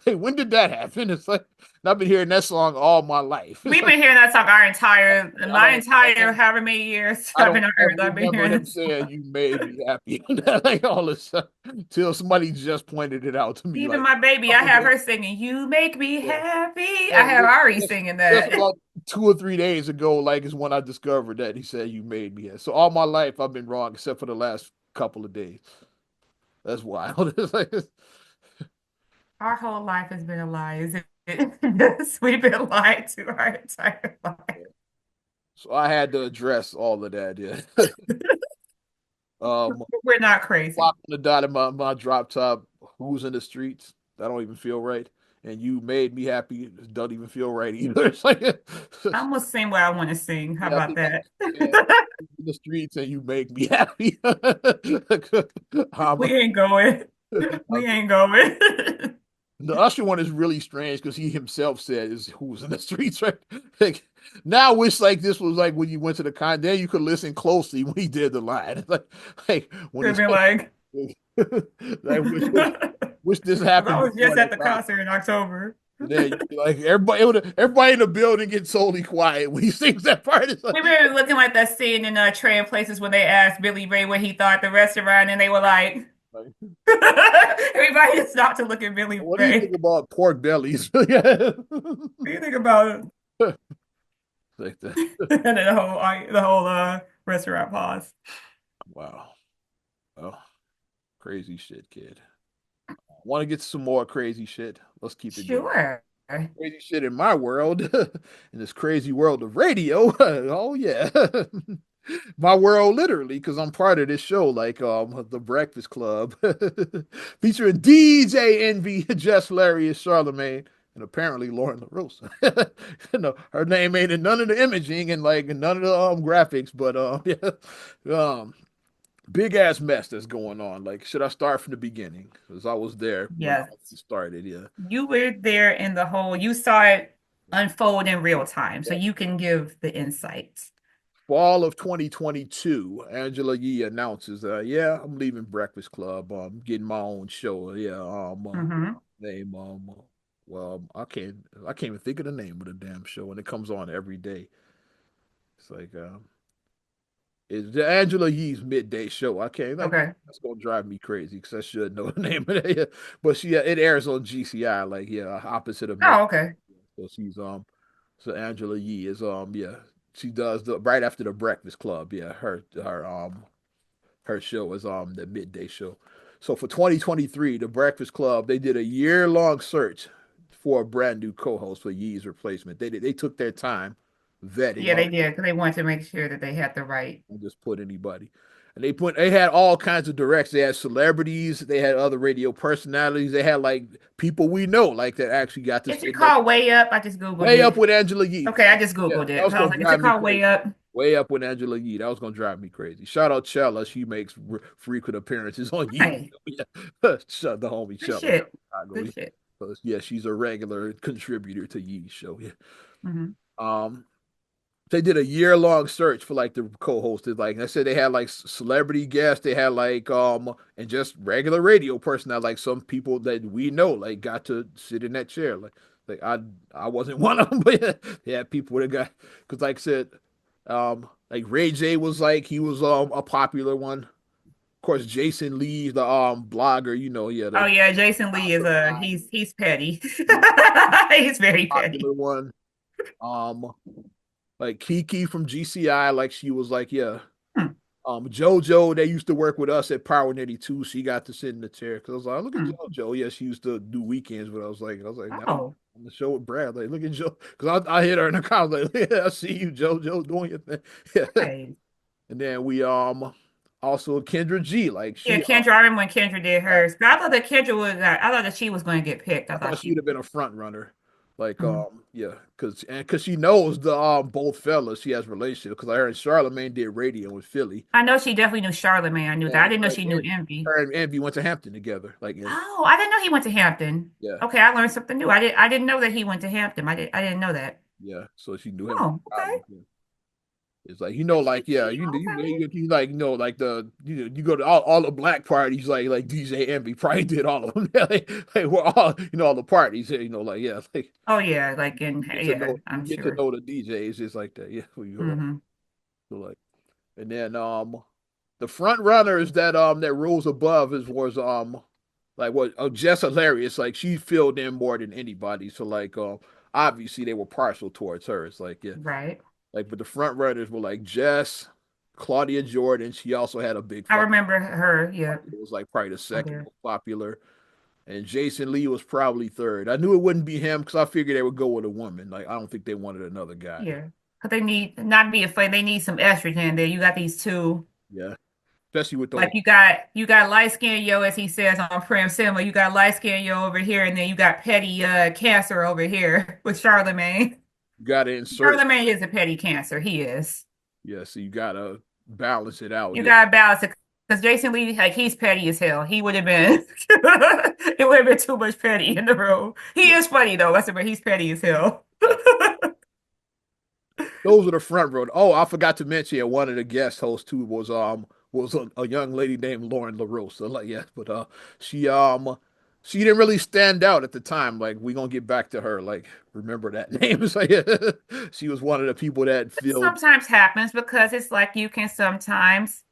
Hey, when did that happen? It's like I've been hearing that song all my life. It's "We've like, been hearing that song our entire, my I entire however many years I I've been don't on ever Earth. I've been remember hearing him it saying you made me happy. Like all this stuff. Till somebody just pointed it out to me. Even Like, my baby, I oh, have her singing, "You make me yeah. happy." I Yeah, have Ari just, singing just that. about 2 or 3 days ago, like is when I discovered that he said you made me happy. So all my life I've been wrong except for the last couple of days. That's wild. It's like, Our whole life has been a lie, is it? Yes, we've been lied to our entire life. so I had to address all of that. Yeah. We're not crazy. Clock on the dot of my drop top. Who's in the streets? That don't even feel right. And you made me happy. It don't even feel right either. It's like, I'm gonna sing what I want to sing. How yeah, I about think I'm that? saying, in the streets and you make me happy. We ain't going. We ain't going. The Usher one is really strange because he himself said is who's in the streets, right? Like, now I wish like this was like when you went to the con, then you could listen closely when he did the line. It's like when Could he's be like, like wish this I happened was just before at that the line. concert in October. And then like everybody in the building gets totally quiet when he sings that part. It's like, We were looking like that scene in Trading Places when they asked Billy Ray what he thought the restaurant, and they were like, like, everybody just stopped to look at Billy what do you Ray. think about pork bellies? Yeah. What do you think about it? Like that. And then the whole restaurant pause. Wow. Well, crazy shit, kid. Want to get some more crazy shit? Let's keep it going. Sure. Crazy shit in my world, in this crazy world of radio. Oh yeah, my world literally, because I'm part of this show, like the Breakfast Club, featuring DJ Envy, Jess Larry, and Charlemagne, and apparently Lauren LaRosa. No, her name ain't in none of the imaging and like none of the graphics, but yeah, big ass mess that's going on. Like, should I start from the beginning? Because I was there when Yes. all this started. Yeah. You were there in the whole, you saw it unfold in real time, so Yeah. you can give the insights. Fall of 2022, Angela Yee announces, yeah, I'm leaving Breakfast Club. I'm getting my own show. Yeah, Hmm. name, well, I can't even think of the name of the damn show, and it comes on every day. It's like, it's the Angela Yee's midday show. I can't like Okay. that's gonna drive me crazy because I should know the name of it. Yeah. But she, it airs on GCI, like yeah, opposite of Met. Oh, okay. So she's so Angela Yee is yeah, she does the right after the Breakfast Club. Yeah, her show is the midday show. So for 2023, the Breakfast Club they did a year-long search for a brand new co-host for Yee's replacement. They took their time vetting Yeah, all they did because they wanted to make sure that they had the right. and just put anybody. And they had all kinds of directs. They had celebrities, they had other radio personalities, they had like people we know, like that actually got to Is it sit that called Way Up? I just Googled way up it. with Angela Yee. Okay, I just Yeah, Googled that it. was I was gonna like, is it drive me called Way crazy. Up? Way up with Angela Yee. That was gonna drive me crazy. Shout out Chella. She makes frequent appearances on Yee. Hey, Yeah. Shut the homie good Chella. shit. Chicago. Good shit. Yeah, she's a regular contributor to Yee's show. Yeah. Hmm. Um, they did a year-long search for like the co-hosted. Like I said, they had like celebrity guests, they had like and just regular radio personnel, like some people that we know, like got to sit in that chair. Like I wasn't one of them, but yeah, they had people that got because like I said, like Ray J was like he was a popular one. Of course, Jason Lee, the blogger, you know, yeah, Oh the yeah, Jason Lee is guy, he's petty. he's He's very popular petty. one. Um, like Kiki from GCI, like she was like, yeah. Hmm. JoJo, they used to work with us at Power 82. She got to sit in the chair because I was like, look at Hmm. JoJo. Yeah, she used to do weekends, but I was like, now you Oh, on the show with Brad. Like, look at Joe. Because I hit her in the comments, like, yeah, I see you, JoJo, doing your thing. Yeah. right. And then we also Kendra G, like Yeah, she Kendra. I remember when Kendra did hers. But I thought that Kendra was. I thought that she was going to get picked. I I thought thought she. she'd have been a front runner. Like Mhm. yeah, because she knows the both fellas she has relationship because I heard Charlemagne did radio in Philly. I know she definitely knew Charlamagne. I knew that. I And didn't know she knew Envy. her and Envy went to Hampton together. Like in Oh, I didn't know he went to Hampton. yeah. Okay, I learned something new. I didn't know that he went to Hampton. I didn't know that. Yeah, so she knew him from Oh, okay. college. Yeah. It's like like yeah, Okay. like like you go to all the black parties like DJ Envy probably did all of them. Like we're all all the parties like yeah like Oh yeah, like in yeah, you I'm get to sure. know the DJs just like that yeah Hmm. so like and then the front runners that rose above is was like what Jess Hilarious like she filled in more than anybody so like obviously they were partial towards her it's like yeah Right. like, but the front runners were like Jess, Claudia Jordan. She also had a big I following. remember her. Yeah. It was like probably the second Okay. most popular. And Jason Lee was probably third. I knew it wouldn't be him because I figured they would go with a woman. Like, I don't think they wanted another guy. Yeah. Because they need not be afraid. They need some estrogen there. You got these two. Yeah. Especially with Like those. you got light skin yo, as he says on Prim Simba. You got light skin yo over here, and then you got petty cancer over here with Charlemagne. You got to insert. Charlemagne is a petty cancer. He is. Yeah. So you got to balance it out. You Yeah. gotta balance it because Jason Lee, like he's petty as hell. He would have been it would have been too much petty in the room. He Yeah. is funny though. That's but he's petty as hell. Yeah. Those are the front row. Oh, I forgot to mention one of the guest hosts too was a young lady named Lauren LaRosa. Like, yeah, but she she didn't really stand out at the time. Like we gonna get back to her. Like remember that name? It's like she was one of the people that It filled sometimes happens because it's like you can sometimes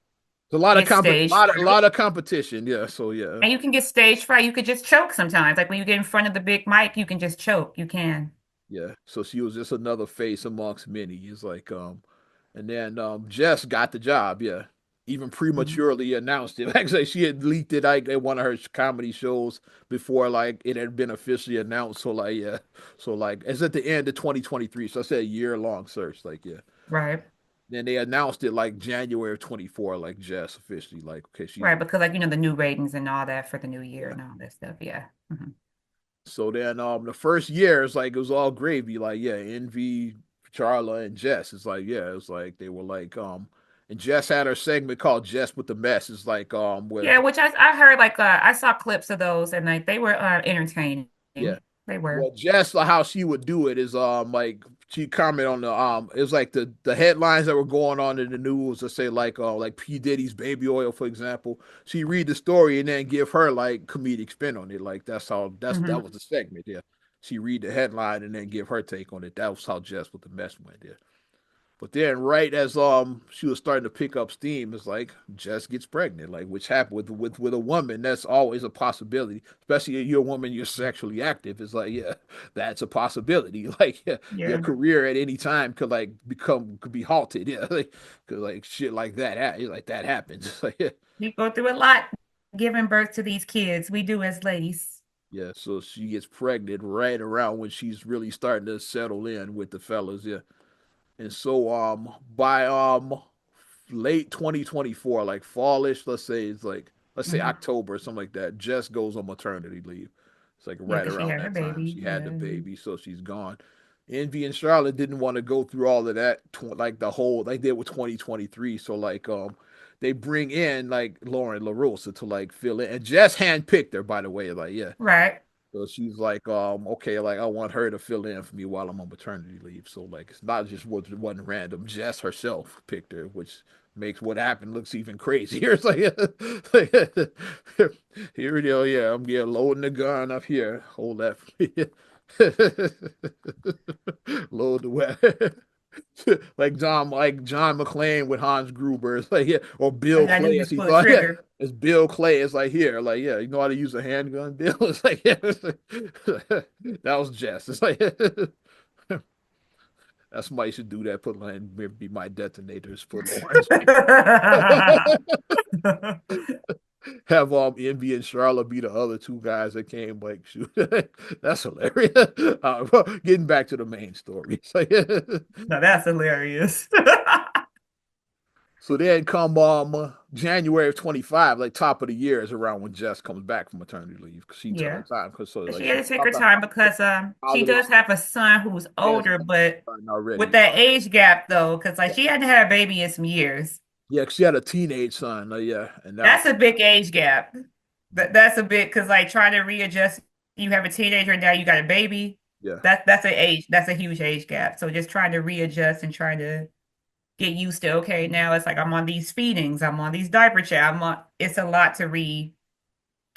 a lot of get stage a fright. lot of competition. Yeah, so yeah, And you can get stage fright. You could just choke sometimes. Like when you get in front of the big mic, you can just choke. You can. yeah. So she was just another face amongst many. It's like and then Jess got the job. Yeah, even Mhm. prematurely announced it. Actually, she had leaked it like at one of her comedy shows before like it had been officially announced. So like yeah, so like it's at the end of 2023. So I said a year long search. Like yeah. Right. Then they announced it like January of 24, like Jess officially, like, okay, she's Right. Because like, the new ratings and all that for the new year yeah. and all that stuff. Yeah. So then the first year it's like it was all gravy, like yeah, Envy, Charla, and Jess. It's like, yeah, it was like they were like and Jess had her segment called Jess with the Mess. It's like where Yeah, which I heard like I saw clips of those and like they were entertaining. yeah. They Well, were. Jess, like how she would do it is like she comment on the it was like the headlines that were going on in the news to say like P Diddy's baby oil, for example. She read the story and then give her like comedic spin on it. Like that Hmm. was the segment. Yeah, she read the headline and then give her take on it. That was how Jess with the mess went. Yeah. But then, right as she was starting to pick up steam, it's like Jess gets pregnant, like which happened with a woman. That's always a possibility, especially if you're a woman, you're sexually active. It's like yeah, that's a possibility. Like yeah, your Yeah. career at any time could be halted. Yeah, like cause like shit like like that happens. It's like yeah, We go through a lot giving birth to these kids. We do as ladies. yeah. So she gets pregnant right around when she's really starting to settle in with the fellas. Yeah. And so by late 2024, like fallish, let's say Hmm. October or something like that, Jess goes on maternity leave. It's like Yeah, right because she around had her that time. baby. She had the Yeah. baby, so she's gone. Envy and Charlotte didn't want to go through all of that, like the whole like they did with 2023. So like they bring in like Lauren LaRosa to like fill in, and Jess handpicked her, by the way. Like yeah, Right. so she's like, okay, like I want her to fill in for me while I'm on maternity leave. So like it's not just what it wasn't random. Jess herself picked her, which makes what happened looks even crazier. It's like, here we go. Yeah, I'm getting loading the gun up here. Hold that for me. Load the weapon. Like John McClane with Hans Gruber. It's like yeah, or All Bill you gotta do Clay is as just he pull a thought. Yeah, trigger. it's Bill Clay. It's like here, like yeah, you know how to use a handgun, Bill. It's like yeah, that was Jess. It's like that's somebody should do that. Put like be my detonators. Put Lawrence. Have Envy and Charlotte be the other two guys that came. Like shoot, that's hilarious. Well, getting back to the main story. It's like, No, that's hilarious. so then come January of 25, like top of the year is around when Jess comes back from maternity leave because she took her Yeah. time because so But like she had she to take got her the time because she holiday does have a son who's has older, but starting already. with that age gap though, because like she hadn't had a baby in some years. Yeah, 'cause she had a teenage son. Yeah, and now That's a big age gap. That's a big because like trying to readjust, you have a teenager and now you got a baby. yeah. That's a huge age gap. So just trying to readjust and trying to get used to okay, now it's like I'm on these feedings, I'm on these diaper chat, it's a lot to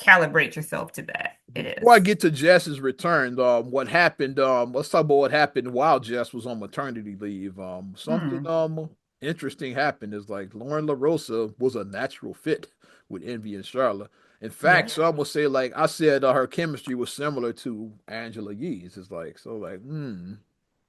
recalibrate yourself to that. It Before I is. get to Jess's return, what happened? Let's talk about what happened while Jess was on maternity leave. Something Hmm. interesting happened. Is like Lauren LaRosa was a natural fit with Envy and Charlotte. In fact, Yeah. some will say like I said, her chemistry was similar to Angela Yee's. It's like so like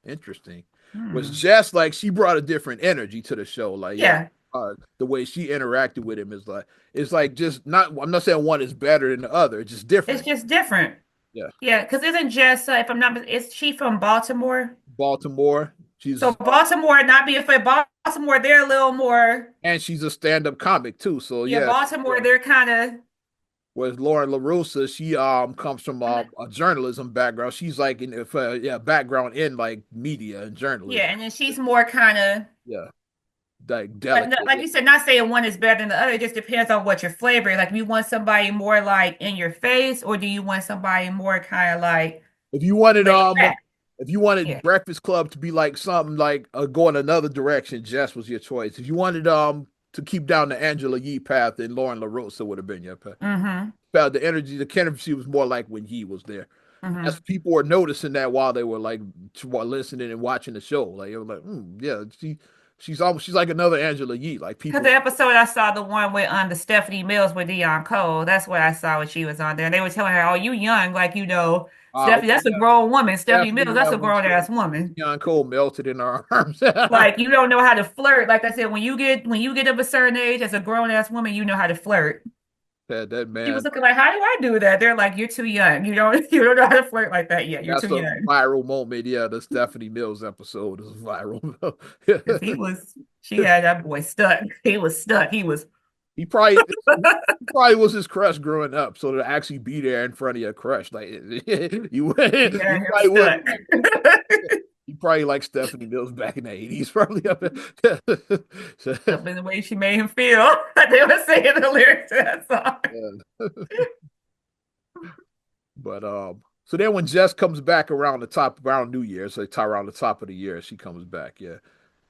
interesting. Was Hmm. Jess like she brought a different energy to the show? Like yeah, Yeah. the way she interacted with him is like it's like just not. I'm not saying one is better than the other. It's just It's different. just different. Yeah. Yeah, because isn't Jess, if I'm not, is she from Baltimore? Baltimore. So She's Baltimore, not being for Baltimore, they're a little more, and she's a stand-up comic too. So yeah, yeah, Baltimore, yeah. they're kind of, Whereas Lauren LaRussa, she comes from a journalism background. She's like in yeah background in like media and yeah, journalism. and then she's more kind of, Yeah, like but delicate. like Yeah. you said, not saying one is better than the other. It just depends on what your flavor is. Like, you want somebody more like in your face, or do you want somebody more kind of like If you wanted laid back? if you wanted Yeah. Breakfast Club to be like something like go in another direction, Jess was your choice. If you wanted to keep down the Angela Yee path than Lauren LaRosa would have been. Yeah, Mm-hmm. about the energy, the chemistry was more like when Yee was there. Mm-hmm. As people were noticing that while they were like listening and watching the show, like it was like, yeah, she's like another Angela Yee. Like Because people, the episode I saw, the one with the Stephanie Mills with Dion Cole, that's what I saw when she was on there. And they were telling her, "Oh, you young, like Stephanie, okay, that's a yeah, grown woman. Stephanie definitely, Mills, yeah, that's a when grown ass woman. Young Cole melted in our arms. Like you don't know how to flirt. Like I said, when you get of a certain age as a grown ass woman, you know how to flirt." That She was man, looking like, "How do I do that?" They're like, "You're too young. You don't know how to flirt like that yet. You're that's too a young." viral moment. Yeah, the Stephanie Mills episode is viral. Because she had that boy stuck. He was stuck. He was. He probably was his crush growing up. So to actually be there in front of your crush, like you, She had you him probably would. stuck. He probably liked Stephanie Mills back in the 80s, probably. Something the way she made him feel. They were saying the lyrics to that song. But so then when Jess comes back around New Year's, like around the top of the year, she comes back, yeah.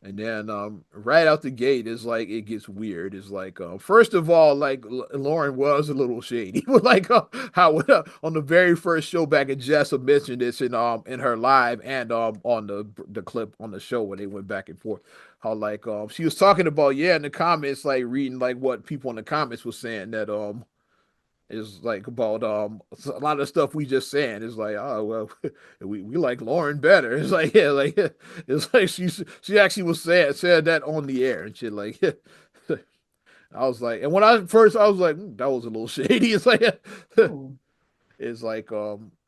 And then right out the gate is like it gets weird. It's like first of all, like Lauren was a little shady. Like how on the very first show back in Jess mentioned this in her live and on the clip on the show when they went back and forth. How like she was talking about in the comments, like reading like what people in the comments was saying that is like about a lot of stuff we just saying is like, oh well, we like Lauren better. It's like, yeah, like it's like she actually was said that on the air and shit. Like I was like, and when I was like, that was a little shady. It's like Ooh. it's like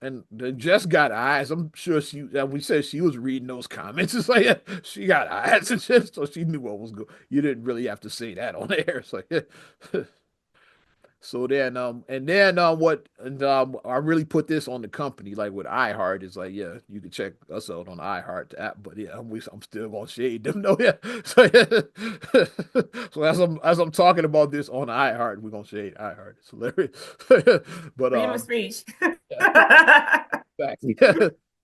and then Jess got eyes. I'm sure we said she was reading those comments. It's like she got eyes and shit, so she knew what was good. You didn't really have to say that on the air. It's like so then, and then what? And I really put this on the company, like with iHeart, is like, yeah, you can check us out on the iHeart app, but yeah, I'm still gonna shade them, no, yeah. So, yeah. So as I'm talking about this on iHeart, we're gonna shade iHeart. It's hilarious, but Freedom of speech. exactly.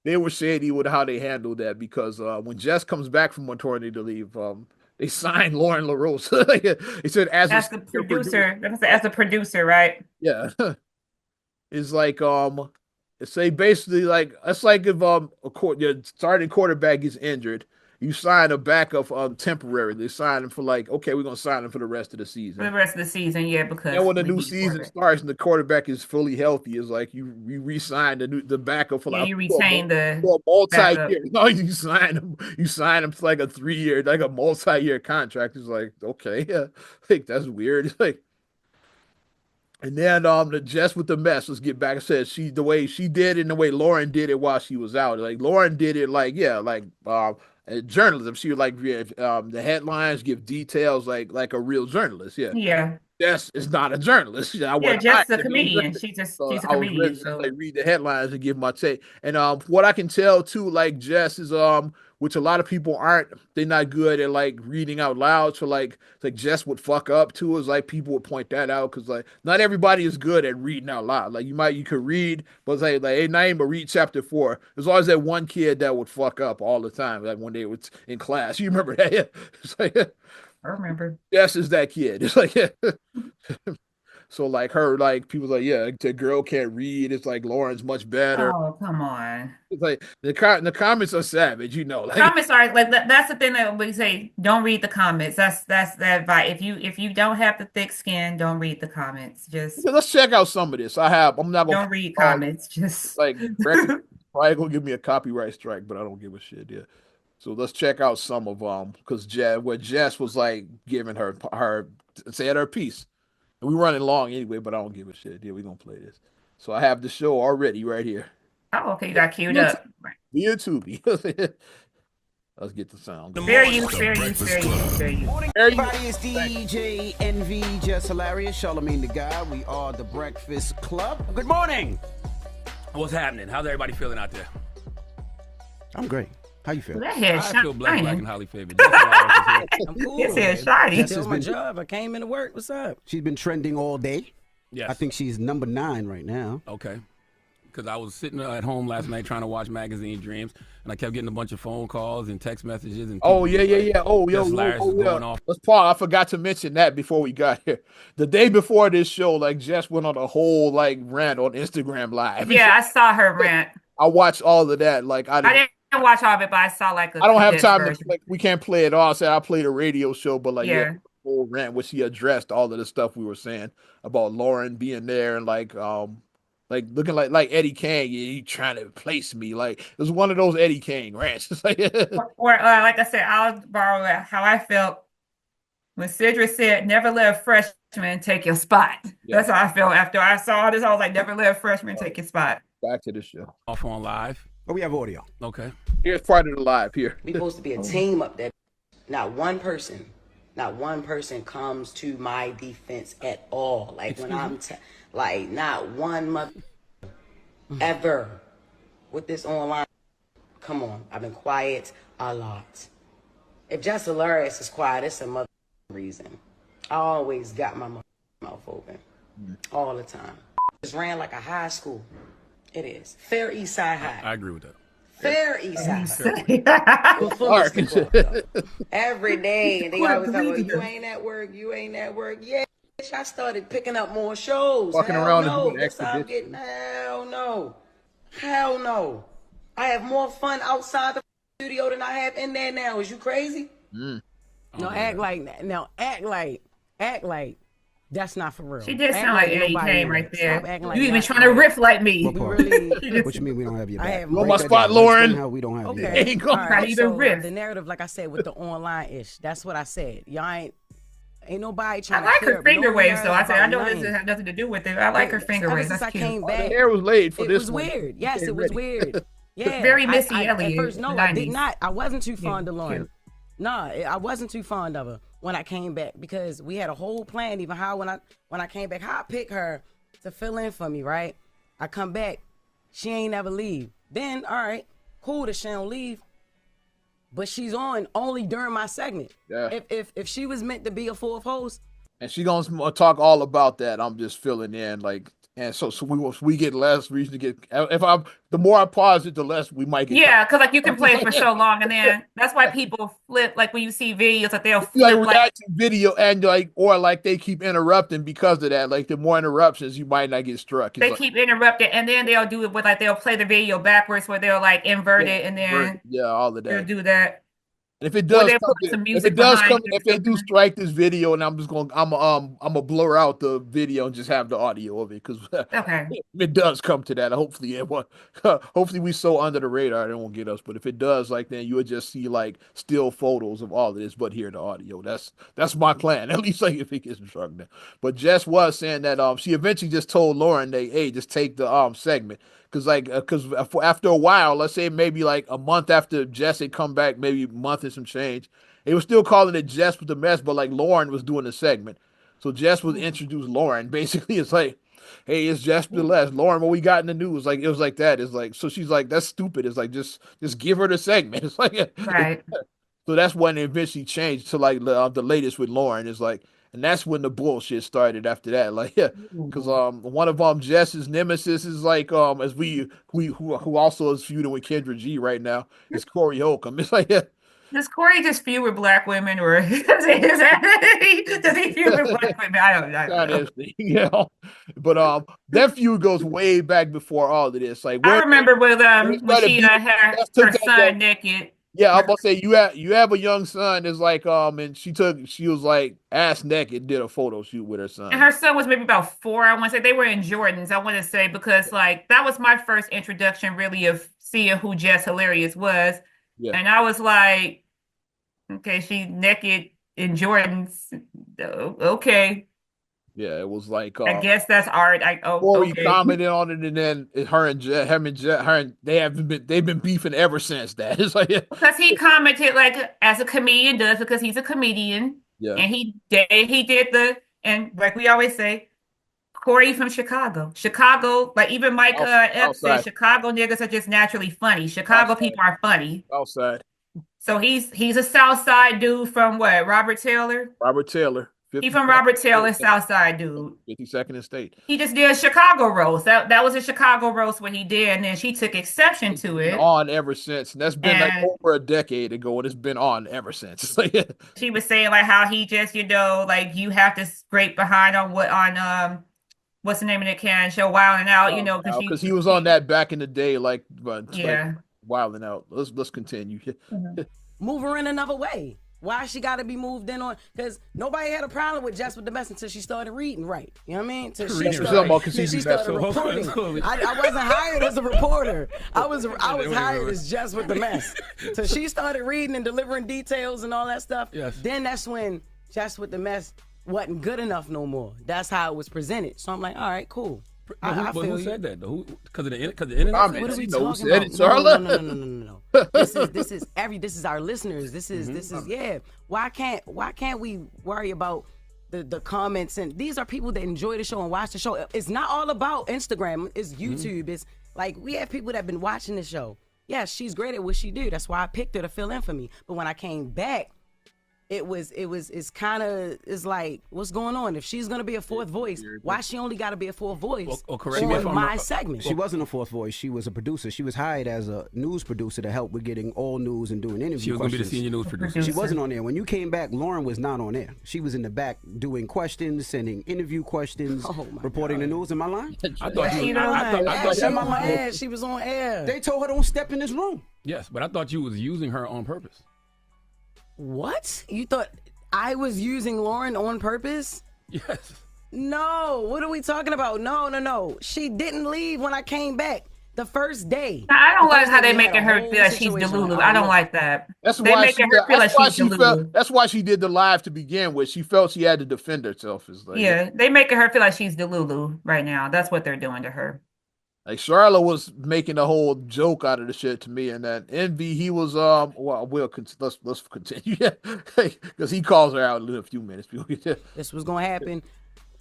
They were shady with how they handled that because when Jess comes back from maternity leave, they signed Lauren LaRose. He said as a As the producer. producer, as the producer, right? Yeah. It's like say basically like it's like if your starting quarterback gets injured, you sign a backup temporary. They sign him for like, okay, we're gonna sign him for the rest of the For the season. rest of the season, yeah, And because when the we new need the season quarterback. starts and the quarterback is fully healthy, it's like you re-sign the backup for Yeah, like you retain the for a multi-year. backup. No, you sign him to like a 3 year, like a multi-year contract. It's like, okay, yeah, like that's weird. It's like and then the Jess with the mess. Let's get back. I said the way she did it and the way Lauren did it while she was out. Like Lauren did it like yeah, like journalism. She would like the headlines, give details like a real journalist. Yeah. Yeah. Jess is not a journalist. I Yeah, wouldn't hire Jess is a to be a comedian. journalist. So She's a I was ready comedian. to just So like read the headlines and give my take. And what I can tell too, like Jess is which a lot of people aren't, they're not good at like reading out loud. So like Jess would fuck up too, is like people would point that out because like not everybody is good at reading out loud. Like you could read, but say like hey Naeem, but read chapter 4. There's always that one kid that would fuck up all the time, like when they were in class. You remember that? Yeah. It's like I remember. Jess is that kid. It's like so like her, like people like, yeah, the girl can't read. It's like Lauren's much better. Oh, come on. It's like the comments are savage, you know. Like Comments are like that's the thing that we say. Don't read the comments. That's that advice. If you don't have the thick skin, don't read the comments. Just let's check out some of this. I'm not gonna don't play read all comments. Just like record probably gonna give me a copyright strike, but I don't give a shit. Yeah. So let's check out some of because Jess was like giving her said her piece. And we running long anyway, but I don't give a shit. Yeah, we gonna play this. So I have the show already right here. oh, okay, you got queued Via up. Right. Tubi. Let's get the sound. Fair use, fair use, fair use, fair use. Morning, everybody. It's DJ NV, Just Hilarious, Charlamagne the Guy. We are the Breakfast Club. Good morning. What's happening? How's everybody feeling out there? I'm great. How you feel? That hair I feel black and shining. highly favored. I'm cool. His hair shiny. Jess Doing has my been, job. I came into work. What's up? she's been trending all day. Yes. I think she's number 9 right now. Okay. because I was sitting at home last night trying to watch Magazine Dreams, and I kept getting a bunch of phone calls and text messages and Oh yeah, yeah, yeah. Oh yo, Jess yo, Hilarious is oh going yeah. off. Let's pause. I forgot to mention that before we got here. The day before this show, like Jess went on a whole like rant on Instagram Live. Yeah, I saw her rant. I watched all of that. Like I didn't. I didn't watch all of it, but I saw like a I don't have condensed time to version. play. We can't play it all. I said I played a radio show, but like yeah, Yeah. whole rant which he addressed all of the stuff we were saying about Lauren being there and like looking like Eddie Kane. Yeah, he trying to place me. Like it was one of those Eddie Kane rants. It's like Or like I said, I'll borrow how I felt when Cedric said, "Never let a freshman take your spot." Yeah. That's how I felt after I saw this. I was like, "Never let a freshman take your spot." Back to the show. Off on live. Oh, we have audio. Okay. Here's part of the live here. We supposed to be a team up there. Not one person comes to my defense at all. Like when I'm like not one mother ever with this online. Come on, I've been quiet a lot. If Jess Hilarious is quiet, it's a mother reason. I always got my mouth open all the time. Just ran like a high school. It is Fair East Side High. I agree with that. Fair East Side. We're full of Dark. stick up, though. Every day, and they always tell me, "You ain't at work. You ain't at work." Yeah, bitch, I started picking up more shows. Walking Hell around and no. doing That's how I'm exhibitions. getting. Hell no. Hell no. I have more fun outside the studio than I have in there now. Is you crazy? Oh, Act like that's not for real. She did Act sound like Eddie nobody Kane is. right Stop there. acting like You even that's trying to not- riff like me. What We part? really. What you mean we don't have your I back? have You on my break spot, that Lauren? Explain how we don't have your Okay. Ain't gonna- All Trying right. to even So riff. the narrative, like I said, with the online ish, that's what I said. Y'all ain't nobody I trying like to her clear up finger no waves, though. I narrative said, I about know this nothing. has nothing to do with it. I like her finger Ever waves. since That's I cute. came The back, hair was laid for it this was one. weird. Yes, Get it was ready. weird. Yeah, Very Missy At Elliott, first, no, the I did 90s. not. I wasn't too fond of Yeah, Lauren. cute. Nah, I wasn't too fond of her when I came back because we had a whole plan. Even how when I came back, how I pick her to fill in for me. Right, I come back, she ain't never leave. Then all right, cool that she don't leave, but she's on only during my segment. Yeah. If she was meant to be a fourth host, And she gonna talk all about that. I'm just filling in like, and so we get less reason to get. If I'm the more I pause it, the less we might get. Yeah, because like you can play it for so long, and then that's why people flip. Like when you see videos, like they'll like flip like reaction video and like or like they keep interrupting because of that. Like the more interruptions, you might not get struck. It's they like, keep interrupting, and then they'll do it with like they'll play the video backwards, where they'll like invert it, and then yeah, all of they'll that. do that. And if it Or does they'll come, put some if music it does behind come, it or if they do something. strike this video, and I'm gonna blur out the video and just have the audio of it because Okay. if it does come to that, hopefully it won't. Hopefully we so under the radar it won't get us. But if it does, like then you would just see like still photos of all of this, but hear the audio. That's my plan. At least like if it gets struck down. But Jess was saying that she eventually just told Lauren they hey just take the segment. Because after a while, let's say maybe like a month after Jess had come back, maybe a month and some change, they were still calling it Jess with the mess, but like Lauren was doing the segment. So Jess would introduce Lauren. Basically, it's like, hey, it's Jess with the less. Lauren, what we got in the news? Like it was like that. It's like so she's like, that's stupid. It's like just give her the segment. It's like Right. so that's when it eventually changed to like the latest with Lauren is like, and that's when the bullshit started after that. Like, yeah, because one of Jess's nemesis is like as who also is feuding with Kendra G right now is Corey Holcomb. It's like yeah, Does Corey just feud with black women, or does he feud with black women? I don't kind know. of thing, you know. But that feud goes way back before all of this. Like I where remember with it when started she being- had Jess took her that son naked. yeah, I'm gonna say you have a young son is like and she was like ass naked did a photo shoot with her son. And her son was maybe about 4. I want to say they were in Jordans. I want to say because like that was my first introduction really of seeing who Jess Hilarious was. Yeah. And I was like, okay, she naked in Jordans. Okay. Yeah, it was like I guess that's art. Corey Okay. commented on it, and then they've been beefing ever since that. It's like Because he commented like as a comedian does because he's a comedian. yeah, And he did and like we always say, Corey from Chicago. Chicago, like even Mike Epps said, outside. Chicago niggas are just naturally funny. Chicago Outside. people are funny. outside So he's a South Side dude from what? Robert Taylor? Robert Taylor, He from Robert Taylor and Southside dude. 52nd and State. He just did a Chicago roast. That was a Chicago roast what he did, and then she took exception to Been it. on ever since, and that's been like And over a decade ago, and it's been on ever since. she was saying like how he just, like you have to scrape behind on what's the name of the can show Wild and Out, because he was on that back in the day, like yeah. Wild and Out. Let's continue. Move her in another way. Why she got to be moved in on? Because nobody had a problem with Just with the Mess until she started reading right. You know what I mean? Till she started reporting. I wasn't hired as a reporter. I was hired as Just with the Mess. So she started reading and delivering details and all that stuff. Yes. Then that's when Just with the Mess wasn't good enough no more. That's how it was presented. So I'm like, all right, cool. But who said that though? Because of the internet. What are we talking about? No. This is our listeners. This is yeah. Why can't we worry about the comments? And these are people that enjoy the show and watch the show. It's not all about Instagram. It's YouTube. It's like we have people that have been watching the show. Yeah, she's great at what she do. That's why I picked her to fill in for me. But when I came back, it's like, what's going on? If she's gonna be a fourth voice, why she only gotta be a fourth voice on my segment? She wasn't a fourth voice. She was a producer. She was hired as a news producer to help with getting all news and doing interviews. She was gonna be the senior news producer. She wasn't on there. When you came back, Lauren was not on air. She was in the back doing questions, sending interview questions, reporting the news. Am I lying? I thought she was on air. They told her don't step in this room. Yes, but I thought you was using her on purpose. What? You thought I was using Lauren on purpose? Yes. No. What are we talking about? No. She didn't leave when I came back the first day. I don't like how they making her feel like she's Delulu. I don't like that. That's why she did the live to begin with. She felt she had to defend herself. They making her feel like she's Delulu right now. That's what they're doing to her. Like Charlotte was making a whole joke out of the shit to me, and that Envy, he was let's continue because he calls her out in a few minutes. This was gonna happen,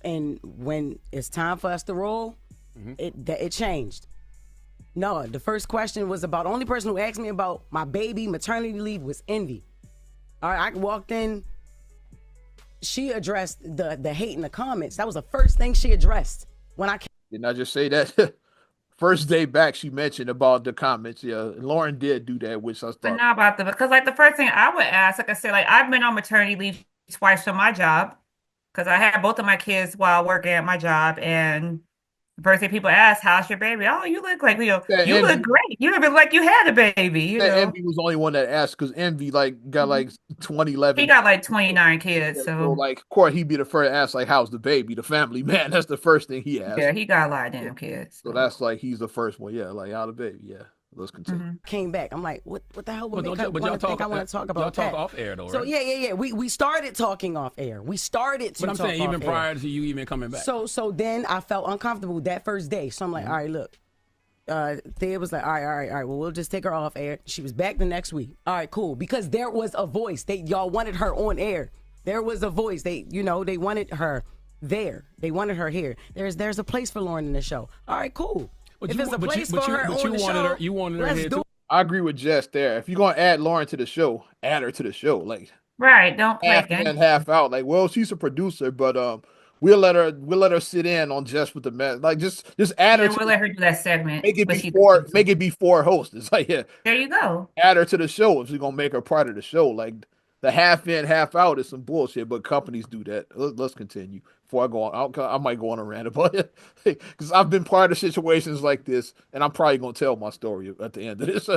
and when it's time for us to roll, it changed. No, the first question was about, only person who asked me about my baby maternity leave was Envy. All right, I walked in. She addressed the hate in the comments. That was the first thing she addressed when I came. Didn't I just say that? First day back, she mentioned about the comments. Yeah, Lauren did do that, which I thought. But not about because like the first thing I would ask, like I said, like I've been on maternity leave twice from my job because I had both of my kids while working at my job, and the first thing people ask, "How's your baby?" "Oh, you look like you look great. You look like you had a baby." Envy was the only one that asked because Envy got like 2011. He got like 29 kids. So like, of course, he'd be the first to ask like, "How's the baby?" The family man. That's the first thing he asked. Yeah, he got a lot of damn kids. So that's like he's the first one. Yeah, like how the baby. Yeah. Let's continue. Came back. I'm like, what the hell would I want to talk about y'all that? talk off air though, right? So yeah. We started talking off air. We started to But I'm talk saying even off prior air. to you even coming back. So then I felt uncomfortable that first day. So I'm like, all right, look. Thea was like, all right. Well, we'll just take her off air. She was back the next week. All right, cool. Because there was a voice. Y'all wanted her on air. There was a voice. They wanted her there. They wanted her here. There's a place for Lauren in the show. All right, cool. If there's a place for her on the show, you wanted her let's here do too. I agree with Jess there. If you're gonna add Lauren to the show, add her to the show. Like right, don't play half in, half out. Like, well, she's a producer, but we'll let her sit in on Just with the Mess. Like just add her. We'll let her do that segment. Make it before host. It's like there you go. Add her to the show if she's gonna make her part of the show. Like the half in, half out is some bullshit, but companies do that. Let's continue. Before I go on, I might go on a rant about it because I've been part of situations like this, and I'm probably gonna tell my story at the end of this.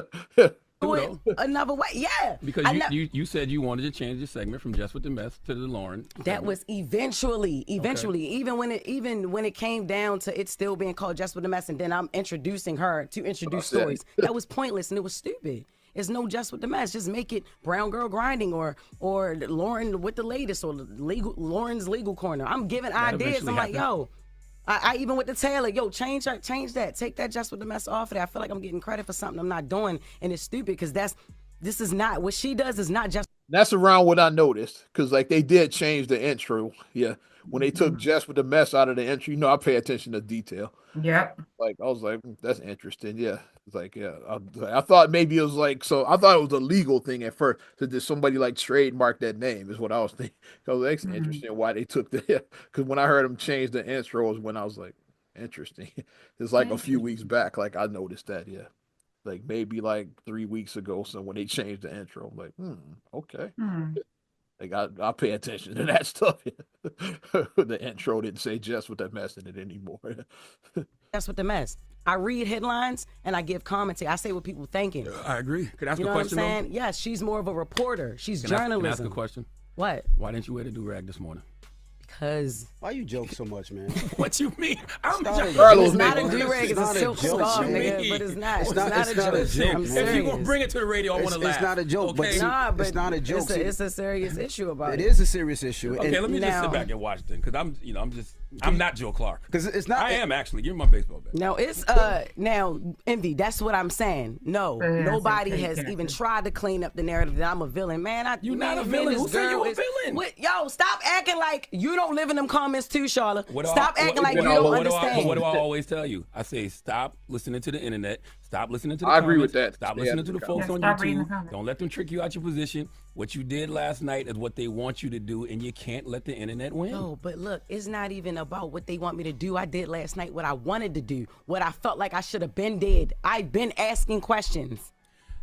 Another way, yeah. Because you said you wanted to change the segment from Just with the Mess to the Lauren. That was eventually. Okay. Even when it came down to it still being called Just with the Mess, and then I'm introducing her to introduce stories. That was pointless and it was stupid. It's no Just with the Mess. Just make it Brown Girl Grinding or Lauren with the latest or Lauren's Legal Corner. I'm giving ideas. I'm like, yo. I even with the Taylor, yo, change that. Take that Just with the Mess off of that. I feel like I'm getting credit for something I'm not doing, and it's stupid because this is not what she does. Is not just. That's around what I noticed because like they did change the intro. Yeah, when they took Jess with the mess out of the entry, I pay attention to detail. Yep. Like I was like, that's interesting. Yeah, it's like yeah. I thought maybe it was like so. I thought it was a legal thing at first. So did somebody like trademark that name? Is what I was thinking. Because that's Mhm. interesting why they took the. Because when I heard them change the intro was when I was like, interesting. It's like a few weeks back. Like I noticed that. Yeah, like maybe like 3 weeks ago. So when they changed the intro, I'm like, okay. Hmm. Like I pay attention to that stuff. The intro didn't say just with that mess in it anymore. That's what the mess. I read headlines and I give commentary. I say what people thinking. I agree. Can I ask You a know what I'm question, saying? Yes, she's more of a reporter. She's Can I ask journalism. a question? What? Why didn't you wear the do-rag this morning? Because Why you joke so much, man? What you mean? I'm Not a just... joke. it's not a It's do-rag, it's a not a silk joke, scarf, man. nigga, but it's not. It's not- not it's a not a joke. joke, I'm man. If you're serious. going to bring it to the radio, I want to laugh. It's not a joke, but Okay? Nah, but it's not a joke. It's a serious issue about It it. is a serious issue. Okay, let me just Now- sit back and watch then, because I'm not Joe Clark. Because it's not. I am actually. Give me my baseball bat. Now it's now Envy. That's what I'm saying. No, Yeah, nobody so has take even that. tried to clean up the narrative that I'm a villain. Man, You not a man, villain. this Who said you girl a is- villain? Yo, stop acting like you don't live in them comments too, Charlotte. What do Stop I- acting what- like you what- don't what do I- understand. What do I always tell you? I say stop listening to the internet. Stop listening to the I comments. agree with that. Stop Yeah, listening to the folks Yeah, on stop reading the YouTube. comments. Don't let them trick you out your position. What you did last night is what they want you to do, and you can't let the internet win. No, but look, it's not even about what they want me to do. I did last night what I wanted to do, what I felt like I should have been did. I've been asking questions.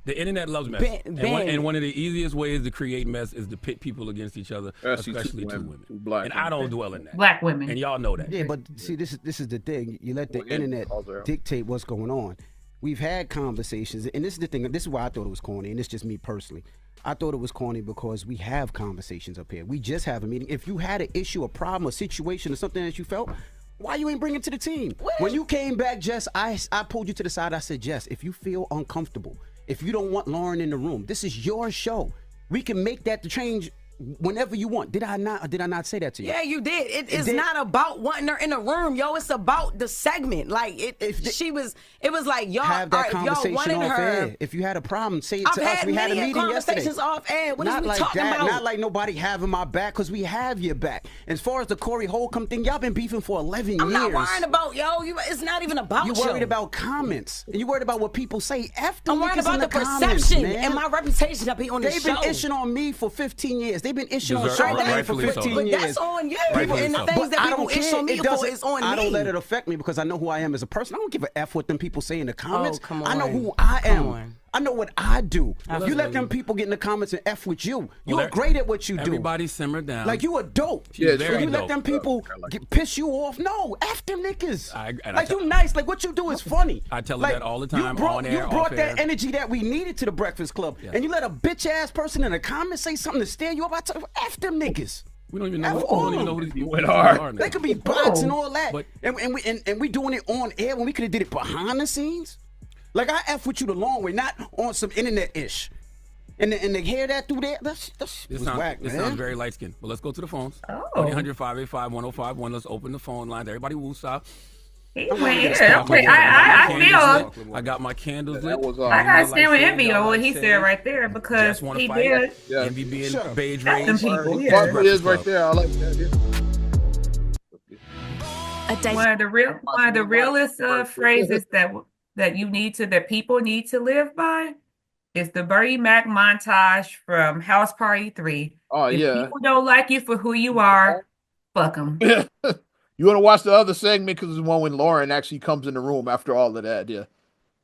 The internet loves mess. Ben. And one of the easiest ways to create mess is to pit people against each other, especially two women. two black And I don't dwell in that. Black women. And y'all know that. Yeah, but see, this is the thing. You let the Well, yeah, internet calls are out. dictate what's going on. We've had conversations, and this is the thing. This is why I thought it was corny, and it's just me personally. I thought it was corny because we have conversations up here. We just have a meeting. If you had an issue, a problem, a situation, or something that you felt, why you ain't bring it to the team? When you came back, Jess, I pulled you to the side. I said, Jess, if you feel uncomfortable, if you don't want Lauren in the room, this is your show. We can make that the change whenever you want. Did I not? Or did I not say that to you? Yeah, you did. It's did. not about wanting her in the room, yo. It's about the segment. Like it was like y'all. Have that all right, y'all conversation wanted off her. air. If you had a problem, say it I've to us. had We had a many meeting yesterday. conversations off air. What is Not we like talking that. about? Not like nobody having my back, because we have your back. As far as the Corey Holcomb thing, y'all been beefing for 11 I'm years. not worrying about it's not even about You you. worried about comments. And you worried about what people say. F them I'm worried niggas in about the comments, perception man. and my reputation to be on the They've show. been itching on me for 15 years. They've been itching on Deserve- Charlotte for rightfully so. 15 But years. that's on you. Rightfully And the so. things But that I people don't itch care. on me It for doesn't- is on me. I don't let it affect me because I know who I am as a person. I don't give a F what them people say in the comments. Oh, come I know on. who I Come am. on. I know what I do. Absolutely. You let them people get in the comments and F with you. You're Well, great at what you do. Everybody simmer down. Like you a dope. She's Yeah, very you let dope. them people piss you off. No, F them niggas. And I Like tell- you nice. Like what you do is funny. I tell her Like, that all the you time, brought- on air, You brought off that air. energy that we needed to the Breakfast Club, Yes. and you let a bitch ass person in the comments say something to steer you up. I tell you, F them niggas. We don't even know. F We don't even know all. who these You people went are. hard. They could be bots and all that, But- and we doing it on air when we could have did it behind the scenes. Like I F with you the long way, not on some internet ish. And to hear that through there, that This was sounds, whack, this man. sounds very light skinned. But let's go to the phones. Oh. 1-800-585-1051. Let's open the phone lines. Everybody woo stop. He went in. Okay, I feel. I got my candles That lit. was I gotta Like stand with shade, Envy y'all on what like he shade. said right there because Just wanna he fight. did. Yeah. Envy being Shut up. beige That's them rage. people. Well, Yeah. part is right there. I like that. Yeah. One of the realest phrases that people need to live by is the Bernie Mac montage from House Party 3. Oh If yeah. people don't like you for who you are, fuck them. You want to watch the other segment because it's the one when Lauren actually comes in the room after all of that. Yeah.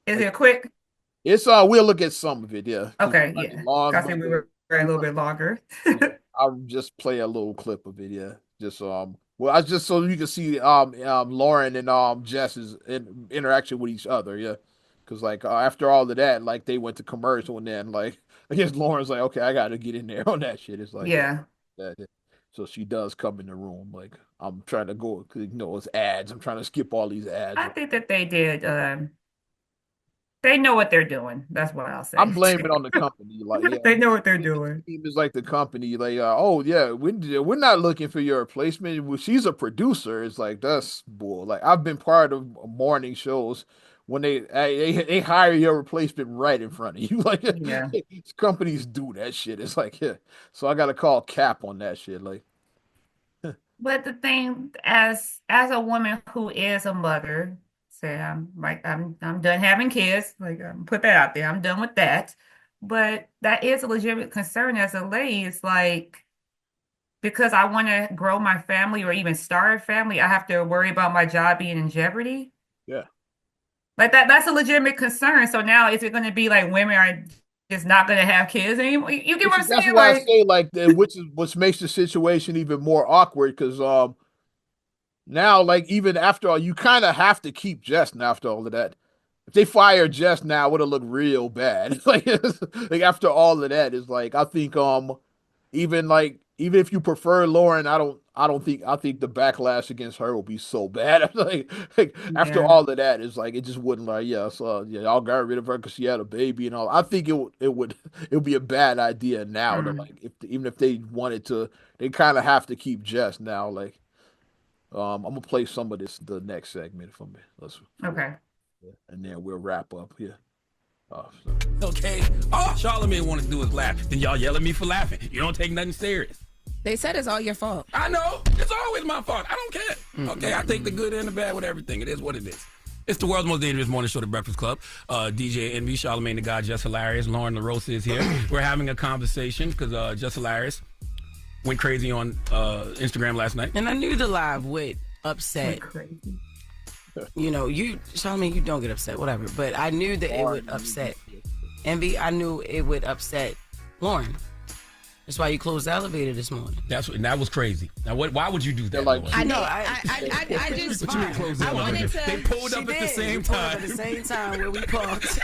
Is it quick? It's we'll look at some of it. Yeah. Okay, It's yeah. long, I think we were a little bit longer. I'll just play a little clip of it. Yeah. Just well, I just so you can see Lauren and Jess's interaction with each other. Yeah. Because like after all of that, like they went to commercial and then like I guess Lauren's like, okay, I got to get in there on that shit. It's like Yeah. that. So she does come in the room. Like I'm trying to go, it's ads. I'm trying to skip all these ads. I think that they did. They know what they're doing. That's what I'll say. I'm blaming it on the company. Like yeah, They know what they're doing. It's like the company, like, oh yeah, we're not looking for your replacement. Well, she's a producer. It's like that's bull. Like I've been part of morning shows when they hire your replacement right in front of you. Like Yeah. companies do that shit. It's like yeah. So I got to call cap on that shit. Like But the thing, as a woman who is a mother, say I'm done having kids. Like put that out there. I'm done with that. But that is a legitimate concern as a lady. It's like because I want to grow my family or even start a family, I have to worry about my job being in jeopardy. Yeah. Like that's a legitimate concern. So now is it going to be like women are just not going to have kids anymore? You get what I'm That's saying? why I Like, say like which makes the situation even more awkward because now like even after all you kind of have to keep Jess now after all of that. If they fire Jess now, it would have looked real bad. Like after all of that, it's like I think even if you prefer Lauren, I think the backlash against her will be so bad. Like after yeah. all of that, it's like it just wouldn't like yeah, so yeah, y'all got rid of her because she had a baby and all. I think it would be a bad idea now to Mm, like if even if they wanted to, they kind of have to keep Jess now. Like I'm gonna play some of this the next segment from me. Let's okay. and then we'll wrap up here. Okay. All Charlamagne want to do is laugh. Then y'all yell at me for laughing. You don't take nothing serious. They said it's all your fault. I know. It's always my fault. I don't care. Okay, I take the good and the bad with everything. It is what it is. It's the world's most dangerous morning show, The Breakfast Club. DJ Envy, Charlamagne the God, Just Hilarious. Lauren LaRosa is here. We're having a conversation because Just Hilarious went crazy on Instagram last night. And I knew the live would upset. Crazy. You know, Charlamagne, you don't get upset, whatever. But I knew that it would upset Envy. I knew it would upset Lauren. That's why you closed the elevator this morning. That was crazy. Now, why would you do that? Like, I know. No, I just I wanted to. They pulled up at the same time. At the same time where we parked.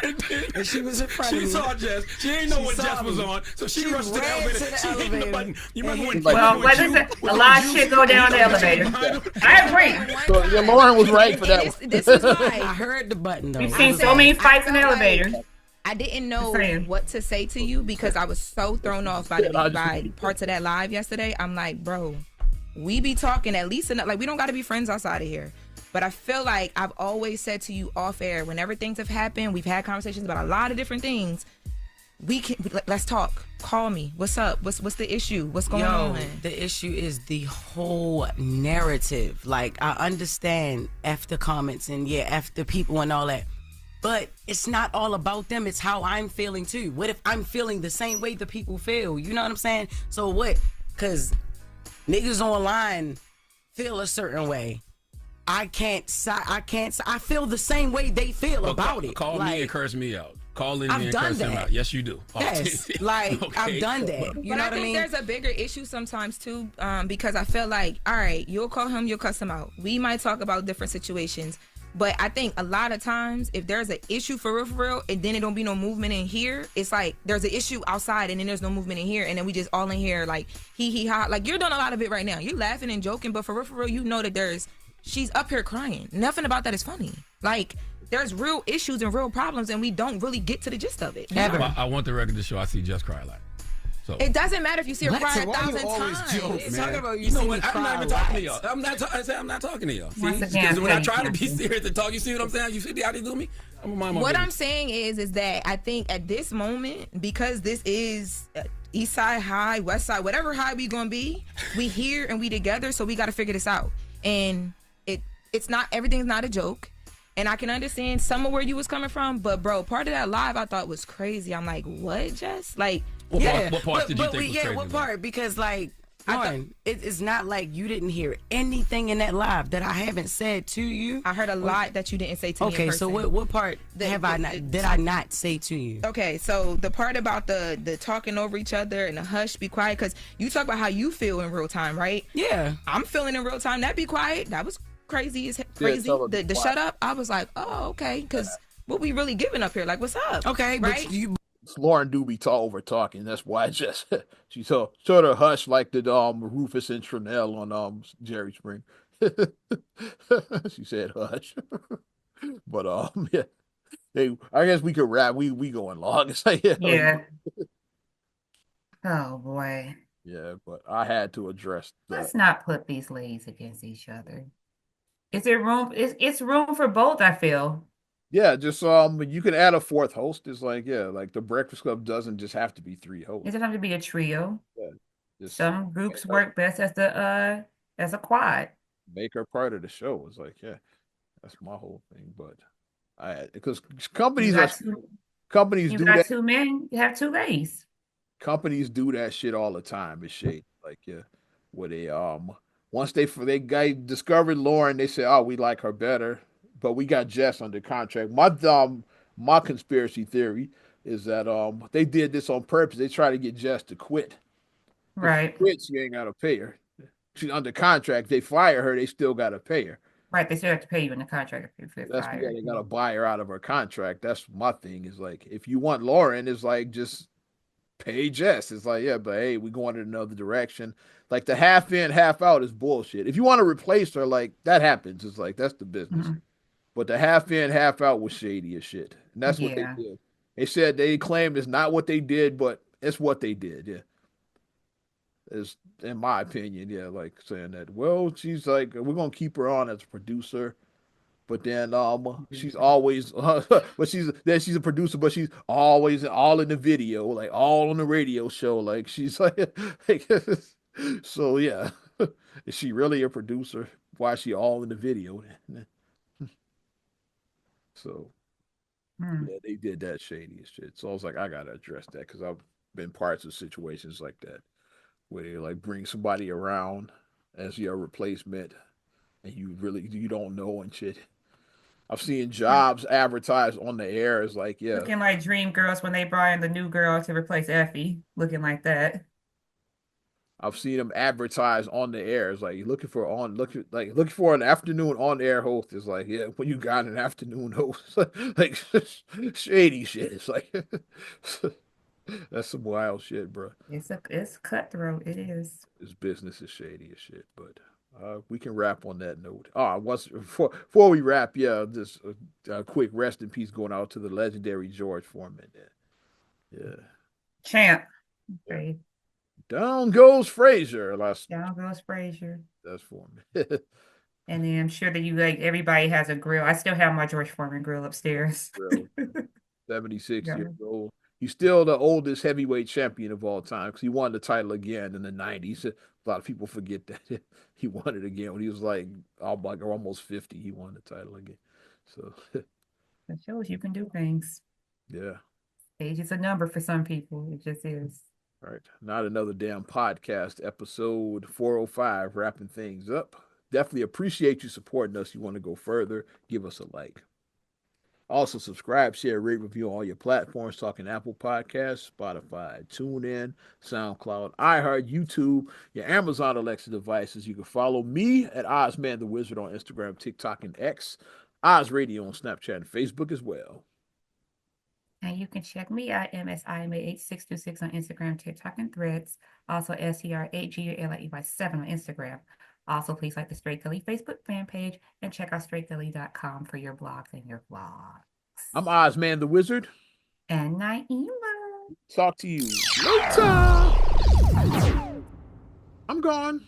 And she was in front of me. She saw Jess. She didn't know what Jess was on, so she rushed to the ran elevator. to the She hit the elevator. button. You remember when? Well, what is it? A lot of shit go down the elevator. I agree. so, yeah, Lauren was right for that This, one. this is I why heard the button though. We've I seen said- so many fights in the I felt elevator. like I didn't know Just saying. what to say to you because I was so thrown off by by parts of that live yesterday. I'm like, bro, we be talking at least enough. Like, we don't got to be friends outside of here. But I feel like I've always said to you off air, whenever things have happened, we've had conversations about a lot of different things. Let's talk. Call me. What's up? What's the issue? What's going on? The issue is the whole narrative. Like, I understand after comments and after people and all that. But it's not all about them. It's how I'm feeling too. What if I'm feeling the same way the people feel? You know what I'm saying? So what? Because niggas online feel a certain way. I feel the same way they feel about it. Call like, me and curse me out. Call in I've me and done curse him that. out. Yes, you do. Yes, like I've done that. You But know I what I think mean? there's a bigger issue sometimes too, because I feel like, all right, you'll call him, you'll cuss him out. We might talk about different situations, but I think a lot of times if there's an issue for real, and then it don't be no movement in here, it's like there's an issue outside and then there's no movement in here, and then we just all in here like he ha. Like, you're doing a lot of it right now. You're laughing and joking, but for real, you know that she's up here crying. Nothing about that is funny. Like, there's real issues and real problems, and we don't really get to the gist of it. Ever. I want the record to show I see Jess cry a lot. So It doesn't matter if you see her What? cry So why you 1,000 always times. joke, man? Talking about you know see what? me I'm not even cry talking to lots. y'all. I'm not talking to y'all. See, Once again, because when I thank try to be you. serious and talk, you see what I'm saying? You see how they do me? I'm a mind my What I'm business. saying is that I think at this moment, because this is East Side High, West Side, whatever high we gonna be, we here and we together, so we got to figure this out. And it's not, everything's not a joke. And I can understand some of where you was coming from, but bro, part of that live I thought was crazy. I'm like, what, Jess? Like, What Yeah, parts did you think was crazy? what part? Because like, Lauren, it's not like you didn't hear anything in that live that I haven't said to you. I heard a lot that you didn't say to me. Okay, in so person. what part did I not say to you? Okay, so the part about the talking over each other and the hush, be quiet, because you talk about how you feel in real time, right? Yeah. I'm feeling in real time. That be quiet. That was crazy as crazy. tell her to be The quiet. shut up. I was like, oh, okay, because what we really giving up here? Like, what's up? Okay, right? but you Lauren do be over talking. That's why I just she sort of hush like the Rufus and Trinell on Jerry Spring. She said hush. But yeah. Hey, I guess we could wrap. We going long. It's like, Yeah. Oh boy. yeah, but I had to address that. Let's not put these ladies against each other. Is there room? It's room for both, I feel. Yeah, just you can add a fourth host. It's like, yeah, like the Breakfast Club doesn't just have to be three It hosts. doesn't have to be a trio. Just Some groups work best as the as a quad. Make her part of the show. It's like, yeah, that's my whole thing. But because You companies are got two. companies You do got that. two men. You have two ladies. Companies do that shit all the time. It's shady. Like, yeah, where they once they guy discovered Lauren, they said, oh, we like her better, but we got Jess under contract. My conspiracy theory is that they did this on purpose. They try to get Jess to quit. If she Right. quits, you ain't gotta pay her. She's under contract. They fire her, they still gotta pay her. Right. They still have to pay you in the contract if you're That's yeah, fired. they gotta buy her out of her contract. That's my thing. Is like if you want Lauren, it's like just pay Jess. It's like, yeah, but hey, we going in another direction. Like the half in, half out is bullshit. If you want to replace her, like that happens. It's like that's the business. Mhm. But the half in, half out was shady as shit. And that's what they Yeah. did. They said they claimed it's not what they did, but it's what they did. Yeah. Is in my opinion, yeah, like saying that, well, she's like, we're gonna keep her on as a producer. But then she's always but she's a producer, but she's always all in the video, like all on the radio show. Like she's like so yeah. Is she really a producer? Why is she all in the video? So Hmm. yeah, they did that shady as shit. So I was like, I gotta address that because I've been parts of situations like that where they like bring somebody around as your replacement and you don't know and shit. I've seen jobs advertised on the air as like, yeah. Looking like Dream Girls when they brought in the new girl to replace Effie. Looking like that. I've seen them advertised on the air. It's like you're looking for an afternoon on air host. It's like, yeah, when you got an afternoon host, like shady shit. It's like that's some wild shit, bro. It's cutthroat. It is. This business is shady as shit. But we can wrap on that note. Once before we wrap, yeah, just a quick rest in peace going out to the legendary George Foreman. Yeah. Champ. Yeah. Okay. Down goes Frazier. Down goes Frazier. That's Foreman. And then I'm sure that you like everybody has a grill. I still have my George Foreman grill upstairs. Grill. 76 Yeah. years old. He's still the oldest heavyweight champion of all time because he won the title again in the 90s. A lot of people forget that he won it again when he was like almost 50. He won the title again. So, That shows you can do things. yeah. Age is a number for some people. It just is. All right. Not another damn podcast, episode 405, wrapping things up. Definitely appreciate you supporting us. You want to go further, give us a like. Also, subscribe, share, rate, review on all your platforms, talking Apple Podcasts, Spotify, TuneIn, SoundCloud, iHeart, YouTube, your Amazon Alexa devices. You can follow me at Ozman the Wizard on Instagram, TikTok, and X, Oz Radio on Snapchat and Facebook as well. And you can check me out, MSIMA8626 on Instagram, TikTok, and Threads. Also, SCR8GLIEY7 on Instagram. Also, please like the Straight Gully Facebook fan page and check out straightgully.com for your blogs and your vlogs. I'm Ozman the Wizard. And Naima. Talk to you later. I'm gone.